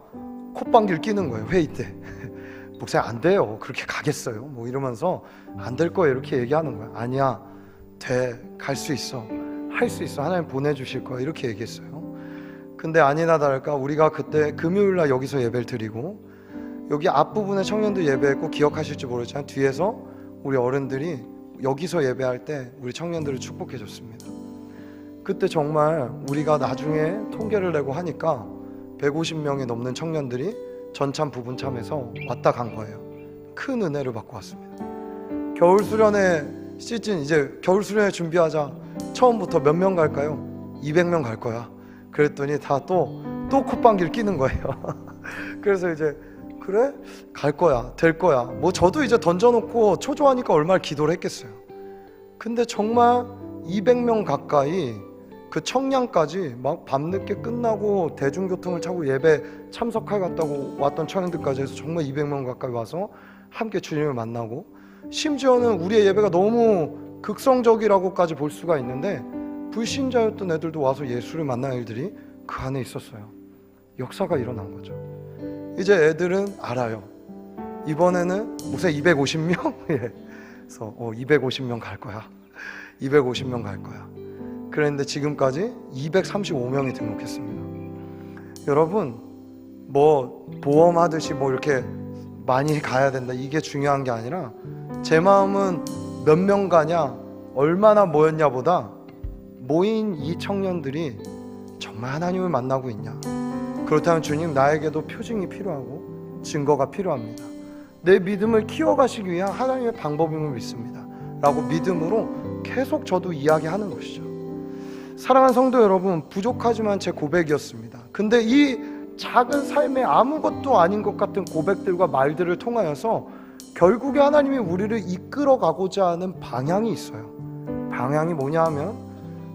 콧방귀를 끼는 거예요, 회의 때. 목사님 안 돼요, 그렇게 가겠어요 뭐 이러면서 안 될 거예요 이렇게 얘기하는 거야. 아니야, 돼, 갈 수 있어, 할 수 있어, 하나님 보내주실 거야 이렇게 얘기했어요. 근데 아니나 다를까 우리가 그때 금요일날 여기서 예배를 드리고, 여기 앞부분에 청년들 예배했고, 기억하실지 모르지만 뒤에서 우리 어른들이 여기서 예배할 때 우리 청년들을 축복해 줬습니다. 그때 정말 우리가 나중에 통계를 내고 하니까 150명이 넘는 청년들이 전참 부분참에서 왔다 간 거예요. 큰 은혜를 받고 왔습니다. 겨울 수련회 시즌, 이제 겨울 수련회 준비하자. 처음부터 몇 명 갈까요? 200명 갈 거야. 그랬더니 다 또 콧방귀를 끼는 거예요. 그래서 이제 그래? 갈 거야, 될 거야. 뭐 저도 이제 던져놓고 초조하니까 얼마나 기도를 했겠어요. 근데 정말 200명 가까이 그 청량까지 막 밤늦게 끝나고 대중교통을 타고 예배 참석하겠다고 왔던 청년들까지 해서 정말 200명 가까이 와서 함께 주님을 만나고, 심지어는 우리의 예배가 너무 극성적이라고까지 볼 수가 있는데 불신자였던 애들도 와서 예수를 만난 일들이 그 안에 있었어요. 역사가 일어난 거죠. 이제 애들은 알아요. 이번에는 목사 250명? 예. 그래서 250명 갈 거야. 250명 갈 거야. 그랬는데 지금까지 235명이 등록했습니다. 여러분, 뭐 보험하듯이 뭐 이렇게 많이 가야 된다, 이게 중요한 게 아니라 제 마음은 몇 명 가냐, 얼마나 모였냐 보다 모인 이 청년들이 정말 하나님을 만나고 있냐. 그렇다면 주님, 나에게도 표징이 필요하고 증거가 필요합니다. 내 믿음을 키워가시기 위한 하나님의 방법임을 믿습니다 라고 믿음으로 계속 저도 이야기하는 것이죠. 사랑하는 성도 여러분, 부족하지만 제 고백이었습니다. 근데 이 작은 삶에 아무것도 아닌 것 같은 고백들과 말들을 통하여서 결국에 하나님이 우리를 이끌어가고자 하는 방향이 있어요. 방향이 뭐냐 하면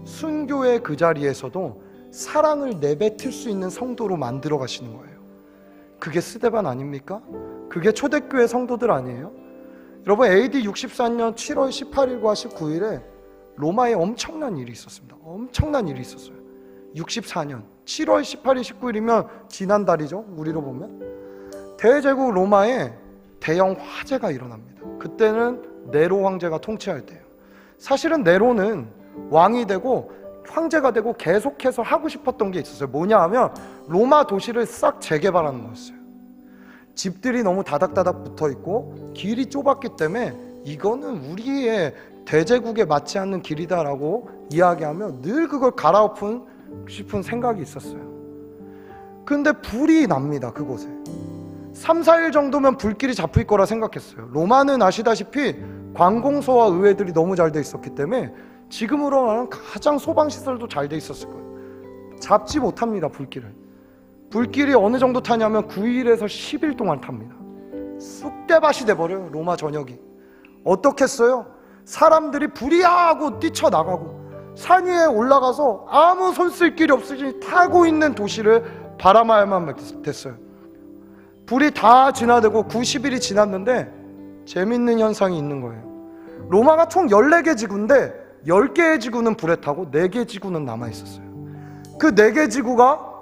순교의 그 자리에서도 사랑을 내뱉을 수 있는 성도로 만들어 가시는 거예요. 그게 스데반 아닙니까? 그게 초대교회 성도들 아니에요? 여러분, AD 64년 7월 18일과 19일에 로마에 엄청난 일이 있었습니다. 엄청난 일이 있었어요. 64년 7월 18일 19일이면 지난달이죠, 우리로 보면. 대제국 로마에 대형 화재가 일어납니다. 그때는 네로 황제가 통치할 때예요. 사실은 네로는 왕이 되고 황제가 되고 계속해서 하고 싶었던 게 있었어요. 뭐냐 하면 로마 도시를 싹 재개발하는 거였어요. 집들이 너무 다닥다닥 붙어있고 길이 좁았기 때문에 이거는 우리의 대제국에 맞지 않는 길이다라고 이야기하며 늘 그걸 갈아엎은 싶은 생각이 있었어요. 근데 불이 납니다. 그곳에 3, 4일 정도면 불길이 잡힐 거라 생각했어요. 로마는 아시다시피 관공서와 의회들이 너무 잘 돼 있었기 때문에 지금으로 말하면 가장 소방시설도 잘 돼 있었을 거예요. 잡지 못합니다. 불길이 어느 정도 타냐면 9일에서 10일 동안 탑니다. 쑥대밭이 돼버려요. 로마 전역이. 어떻게 했어요? 사람들이 불이야 하고 뛰쳐나가고 산 위에 올라가서 아무 손 쓸 길이 없으니 타고 있는 도시를 바라봐야만 됐어요. 불이 다 진화되고 90일이 지났는데 재밌는 현상이 있는 거예요. 로마가 총 14개 지구인데 10개의 지구는 불에 타고 4개 지구는 남아있었어요. 그 4개 지구가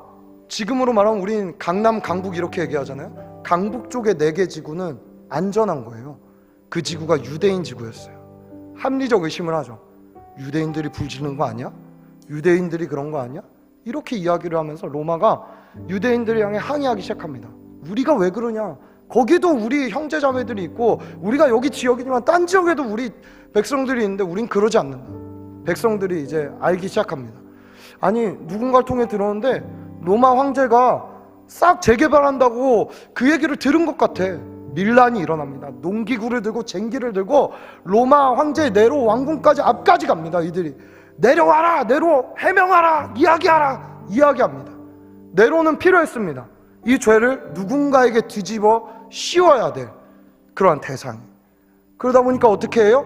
지금으로 말하면 우린 강남, 강북 이렇게 얘기하잖아요. 강북 쪽의 4개 지구는 안전한 거예요. 그 지구가 유대인 지구였어요. 합리적 의심을 하죠. 유대인들이 불 지르는 거 아니야? 유대인들이 그런 거 아니야? 이렇게 이야기를 하면서 로마가 유대인들을 향해 항의하기 시작합니다. 우리가 왜 그러냐? 거기도 우리 형제자매들이 있고 우리가 여기 지역이지만 딴 지역에도 우리 백성들이 있는데 우린 그러지 않는다. 백성들이 이제 알기 시작합니다. 아니, 누군가를 통해 들었는데 로마 황제가 싹 재개발한다고 그 얘기를 들은 것 같아. 밀란이 일어납니다. 농기구를 들고 쟁기를 들고 로마 황제 네로 왕궁까지 앞까지 갑니다. 이들이 내려와라, 네로 해명하라, 이야기합니다. 네로는 필요했습니다. 이 죄를 누군가에게 뒤집어 씌워야 될 그러한 대상이. 그러다 보니까 어떻게 해요?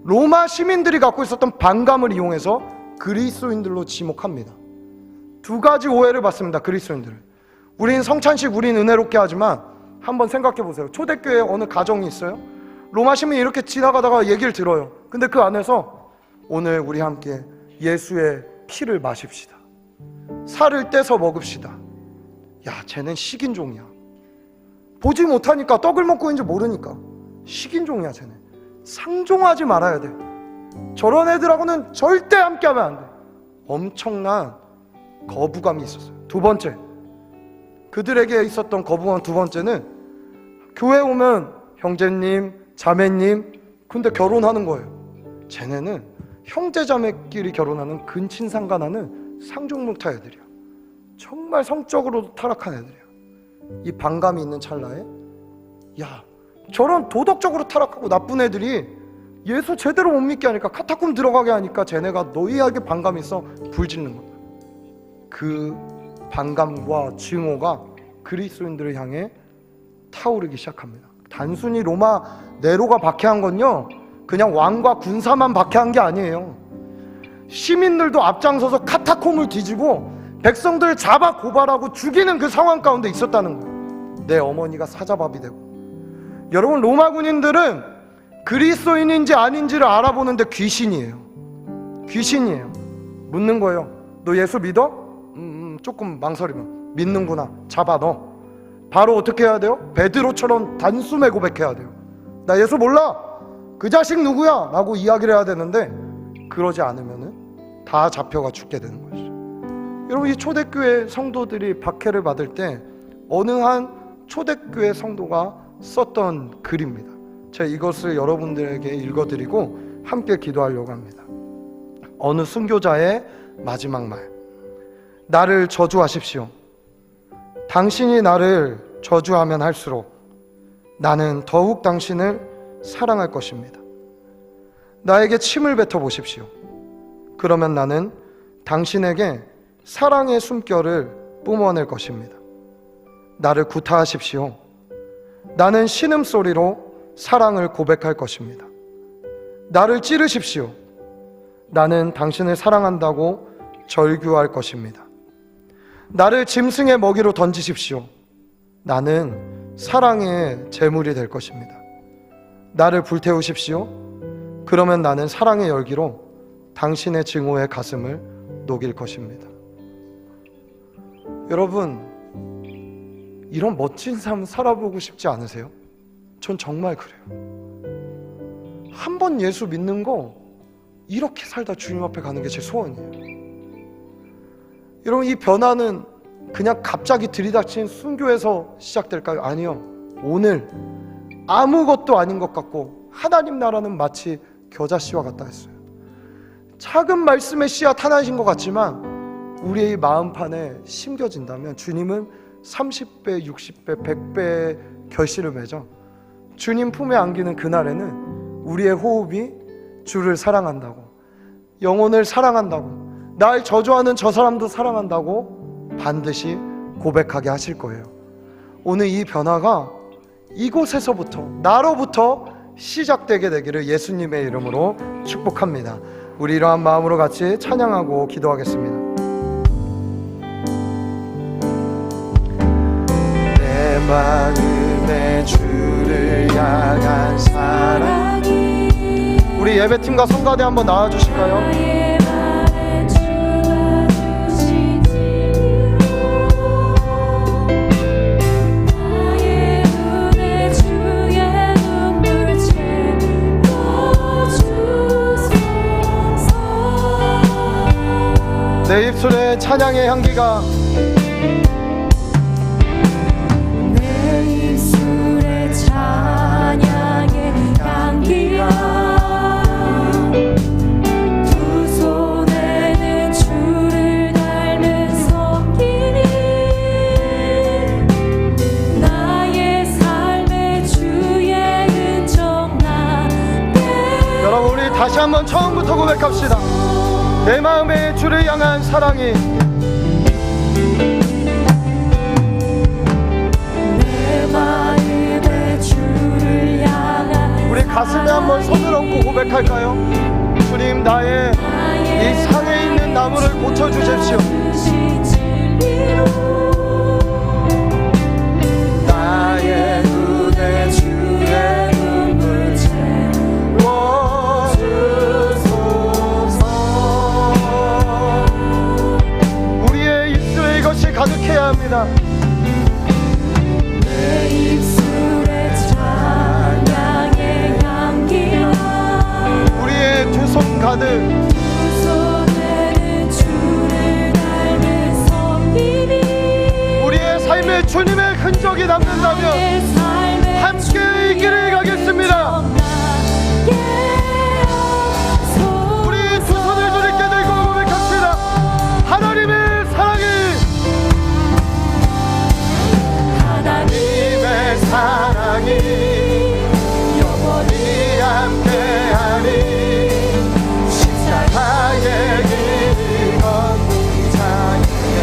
로마 시민들이 갖고 있었던 반감을 이용해서 그리스도인들로 지목합니다. 2가지 오해를 받습니다. 그리스도인들을. 우린 성찬식, 우린 은혜롭게 하지만 한번 생각해 보세요. 초대교회에 어느 가정이 있어요? 로마 시민이 이렇게 지나가다가 얘기를 들어요. 근데 그 안에서 오늘 우리 함께 예수의 피를 마십시다. 살을 떼서 먹읍시다. 야, 쟤는 식인종이야. 보지 못하니까, 떡을 먹고 있는지 모르니까 식인종이야. 쟤네 상종하지 말아야 돼. 저런 애들하고는 절대 함께하면 안 돼. 엄청난 거부감이 있었어요. 2번째, 그들에게 있었던 거부감 2번째는 교회 오면 형제님, 자매님, 근데 결혼하는 거예요. 쟤네는 형제자매끼리 결혼하는 근친상간하는 상종목타 애들이야. 정말 성적으로도 타락한 애들이야. 이 반감이 있는 찰나에 야, 저런 도덕적으로 타락하고 나쁜 애들이 예수 제대로 못 믿게 하니까, 카타콤 들어가게 하니까 쟤네가 너희에게 반감이 있어 불짓는 거야. 그 반감과 증오가 그리스도인들을 향해 타오르기 시작합니다. 단순히 로마 네로가 박해한 건요, 그냥 왕과 군사만 박해한 게 아니에요. 시민들도 앞장서서 카타콤을 뒤지고 백성들을 잡아 고발하고 죽이는 그 상황 가운데 있었다는 거예요. 내 어머니가 사자밥이 되고. 여러분, 로마 군인들은 그리스도인인지 아닌지를 알아보는데 귀신이에요. 묻는 거예요. 너 예수 믿어? 조금 망설이면 믿는구나. 잡아 넣어. 바로 어떻게 해야 돼요? 베드로처럼 단숨에 고백해야 돼요. 나 예수 몰라. 그 자식 누구야? 라고 이야기를 해야 되는데 그러지 않으면은 다 잡혀가 죽게 되는 것이죠. 여러분, 이 초대교회 성도들이 박해를 받을 때 어느 한 초대교회 성도가 썼던 글입니다. 제가 이것을 여러분들에게 읽어드리고 함께 기도하려고 합니다. 어느 순교자의 마지막 말: 나를 저주하십시오. 당신이 나를 저주하면 할수록 나는 더욱 당신을 사랑할 것입니다. 나에게 침을 뱉어 보십시오. 그러면 나는 당신에게 사랑의 숨결을 뿜어낼 것입니다. 나를 구타하십시오. 나는 신음소리로 사랑을 고백할 것입니다. 나를 찌르십시오. 나는 당신을 사랑한다고 절규할 것입니다. 나를 짐승의 먹이로 던지십시오. 나는 사랑의 제물이 될 것입니다. 나를 불태우십시오. 그러면 나는 사랑의 열기로 당신의 증오의 가슴을 녹일 것입니다. 여러분, 이런 멋진 삶 살아보고 싶지 않으세요? 전 정말 그래요. 한 번 예수 믿는 거 이렇게 살다 주님 앞에 가는 게 제 소원이에요. 여러분, 이 변화는 그냥 갑자기 들이닥친 순교에서 시작될까요? 아니요. 오늘 아무것도 아닌 것 같고 하나님 나라는 마치 겨자씨와 같다 했어요. 작은 말씀의 씨앗 하나이신 것 같지만 우리의 마음판에 심겨진다면 주님은 30배, 60배, 100배의 결실을 맺어 주님 품에 안기는 그날에는 우리의 호흡이 주를 사랑한다고, 영혼을 사랑한다고, 날 저주하는 저 사람도 사랑한다고 반드시 고백하게 하실 거예요. 오늘 이 변화가 이곳에서부터, 나로부터 시작되게 되기를 예수님의 이름으로 축복합니다. 우리 이러한 마음으로 같이 찬양하고 기도하겠습니다. 내 마음에 주를 향한 사랑이, 우리 예배팀과 성가대 한번 나와주실까요? 내 입술에 찬양의 향기가, 내 입술에 찬양의 향기가, 두 손에는 주를 닮은 손길이, 나의 삶의 주의 은총 나게. 여러분, 우리 다시 한번 처음부터 고백합시다. 내 마음에 주를 향한 사랑이, 내 마음에 주를 향한, 우리 가슴에 한번 손을 얹고 고백할까요? 주님, 나의 이 상에 있는 나무를 고쳐주십시오. 나의 눈에 주의 눈물 채워주소서. 우리의 입술에 이것이 가득해야 합니다. 내 입술에 찬양의 향기가, 우리의 두 손 가득, 두 손에는 주를 닮은 손길이, 우리의 삶에 주님의 흔적이 남는다면 나의 삶의 함께 이 길을 가겠습니다. 우리 두 손을 주님께 들고 고백합시다. 하나님의 사랑이, 하나님의 사랑이 영원히 함께하니, 십자가의 길을 걷는 자에게,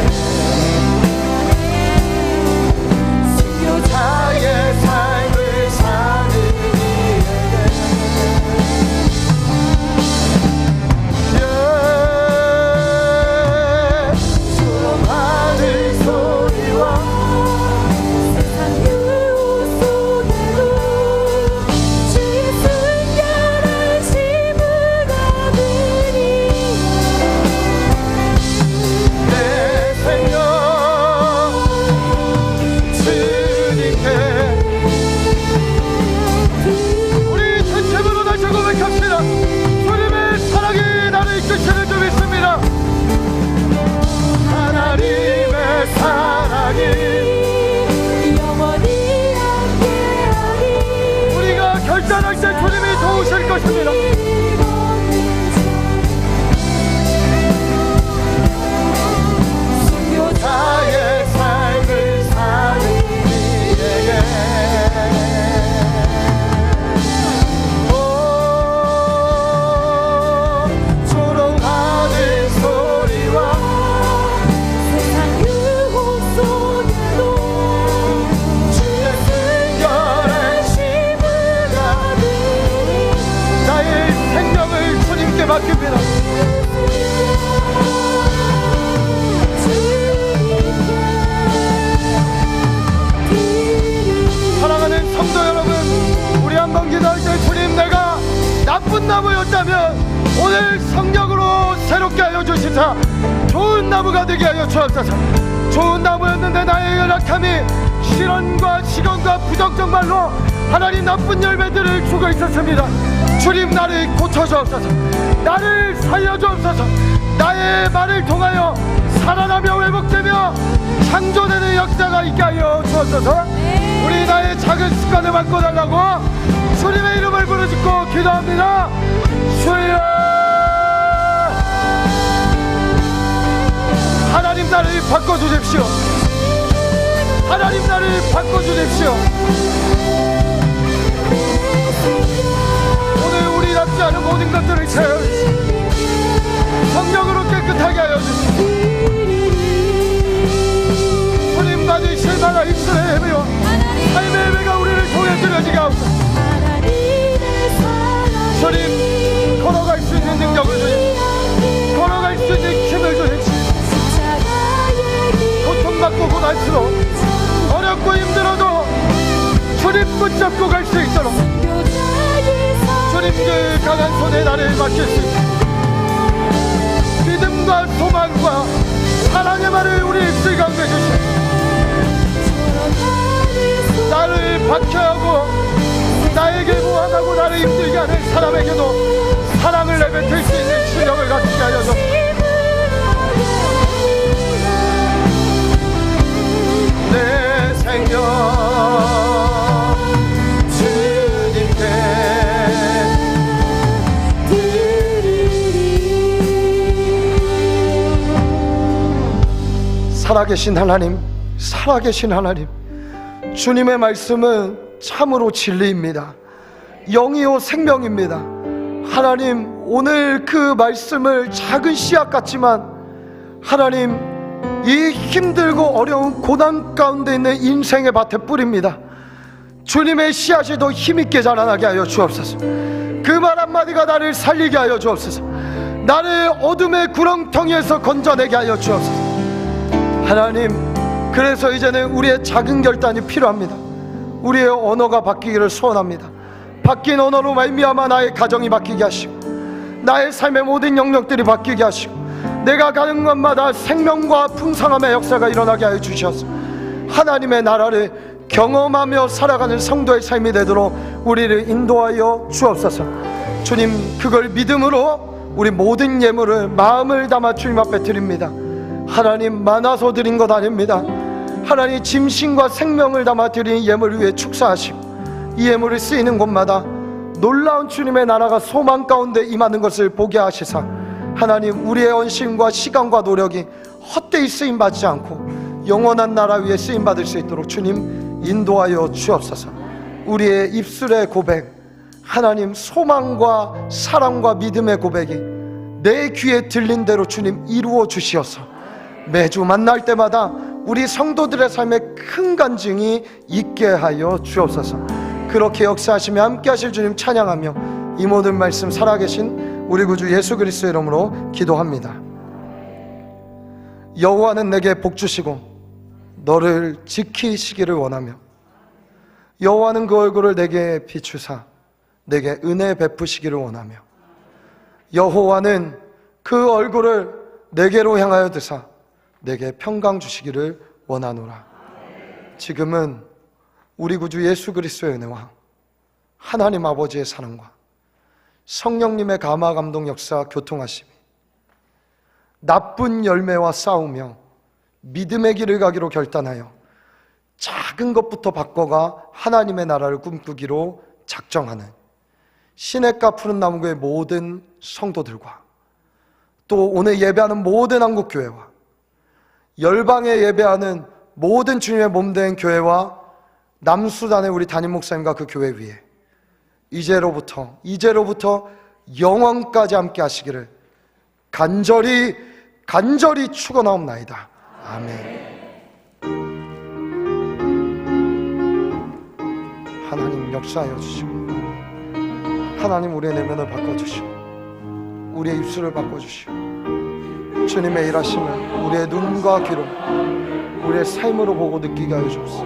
순교자의 삶을 사는 이에게, 수많은 소리와 세상 그 속에도 결단할 때 주님이 도우실 것입니다. 나의 삶을 사는 이에게 조롱하는 소리와 세상 유혹 속에도 주의 순결한 힘을 얻으니 나의 생명을 주님께 맡깁니다. 사랑하는 성도 여러분, 우리 한번 기도할 때 주님, 내가 나쁜 나무였다면 오늘 성령으로 새롭게 하여 주시사 좋은 나무가 되게 하여 주옵소서. 좋은 나무였는데 나의 연약함이 실언과 시건과 부정적 말로 하나님 나쁜 열매들을 주고 있었습니다. 주님, 나를 고쳐주옵소서. 나를 살려주옵소서. 나의 말을 통하여 살아나며 회복되며 창조되는 역사가 있게 하여 주옵소서. 우리 나의 작은 습관을 바꿔달라고 주님의 이름을 부르짖고 기도합니다. 주여, 하나님 나를 바꿔주십시오. 하나님 나를 바꿔주십시오. 오늘 우리답지 않은 모든 것들을 채워주시고 성령으로 깨끗하게 하여 주시고 주님 받으실 만한 입술의 예배와 삶의 예배가 우리를 통해 드려지게 하옵소서. 주님, 걸어갈 수 있는 능력을 주님, 걸어갈 수 있는 힘을 주님, 고통받고 고난스러워 어렵고 힘들어도 주님 붙잡고 갈 수 있도록 주님 그 강한 손에 나를 맡길 수 있도록 믿음과 소망과 사랑의 말을 우리 입술 가운데 주시옵소서. 나를 박해하고 나에게 무한하고 나를 힘들게 하는 사람에게도 사랑을 내뱉을 수 있는 실력을 갖추게 하여 주옵소서. 내 생명 주님께 살아계신 하나님, 살아계신 하나님, 주님의 말씀은 참으로 진리입니다. 영이요 생명입니다. 하나님, 오늘 그 말씀을 작은 씨앗 같지만 하나님, 이 힘들고 어려운 고난 가운데 있는 인생의 밭에 뿌립니다. 주님의 씨앗이 더 힘있게 자라나게 하여 주옵소서. 그 말 한마디가 나를 살리게 하여 주옵소서. 나를 어둠의 구렁텅이에서 건져내게 하여 주옵소서. 하나님, 그래서 이제는 우리의 작은 결단이 필요합니다. 우리의 언어가 바뀌기를 소원합니다. 바뀐 언어로 말미암아 나의 가정이 바뀌게 하시고 나의 삶의 모든 영역들이 바뀌게 하시고 내가 가는 곳마다 생명과 풍성함의 역사가 일어나게 하여 주셔서 하나님의 나라를 경험하며 살아가는 성도의 삶이 되도록 우리를 인도하여 주옵소서. 주님, 그걸 믿음으로 우리 모든 예물을 마음을 담아 주님 앞에 드립니다. 하나님, 많아서 드린 것 아닙니다. 하나님, 짐승과 생명을 담아 드린 예물을 위해 축사하시고 이 예물을 쓰이는 곳마다 놀라운 주님의 나라가 소망 가운데 임하는 것을 보게 하시사 하나님, 우리의 헌신과 시간과 노력이 헛되이 쓰임받지 않고 영원한 나라 위에 쓰임받을 수 있도록 주님 인도하여 주옵소서. 우리의 입술의 고백, 하나님, 소망과 사랑과 믿음의 고백이 내 귀에 들린 대로 주님 이루어 주시어서 매주 만날 때마다 우리 성도들의 삶에 큰 간증이 있게 하여 주옵소서. 그렇게 역사하시며 함께 하실 주님 찬양하며 이 모든 말씀 살아계신 우리 구주 예수 그리스도의 이름으로 기도합니다. 여호와는 내게 복 주시고 너를 지키시기를 원하며 여호와는 그 얼굴을 내게 비추사 내게 은혜 베푸시기를 원하며 여호와는 그 얼굴을 내게로 향하여 드사 내게 평강 주시기를 원하노라. 지금은 우리 구주 예수 그리스도의 은혜와 하나님 아버지의 사랑과 성령님의 감화 감동 역사 교통하심이 나쁜 열매와 싸우며 믿음의 길을 가기로 결단하여 작은 것부터 바꿔가 하나님의 나라를 꿈꾸기로 작정하는 시냇가 푸른 나무교회 모든 성도들과 또 오늘 예배하는 모든 한국교회와 열방에 예배하는 모든 주님의 몸된 교회와 남수단의 우리 담임 목사님과 그 교회 위에 이제로부터 영원까지 함께 하시기를 간절히 축원하옵나이다. 아멘. 하나님 역사하여 주시고 하나님 우리의 내면을 바꿔주시고 우리의 입술을 바꿔주시고 주님의 일하심을 우리의 눈과 귀로 우리의 삶으로 보고 느끼게 하여 주옵소서.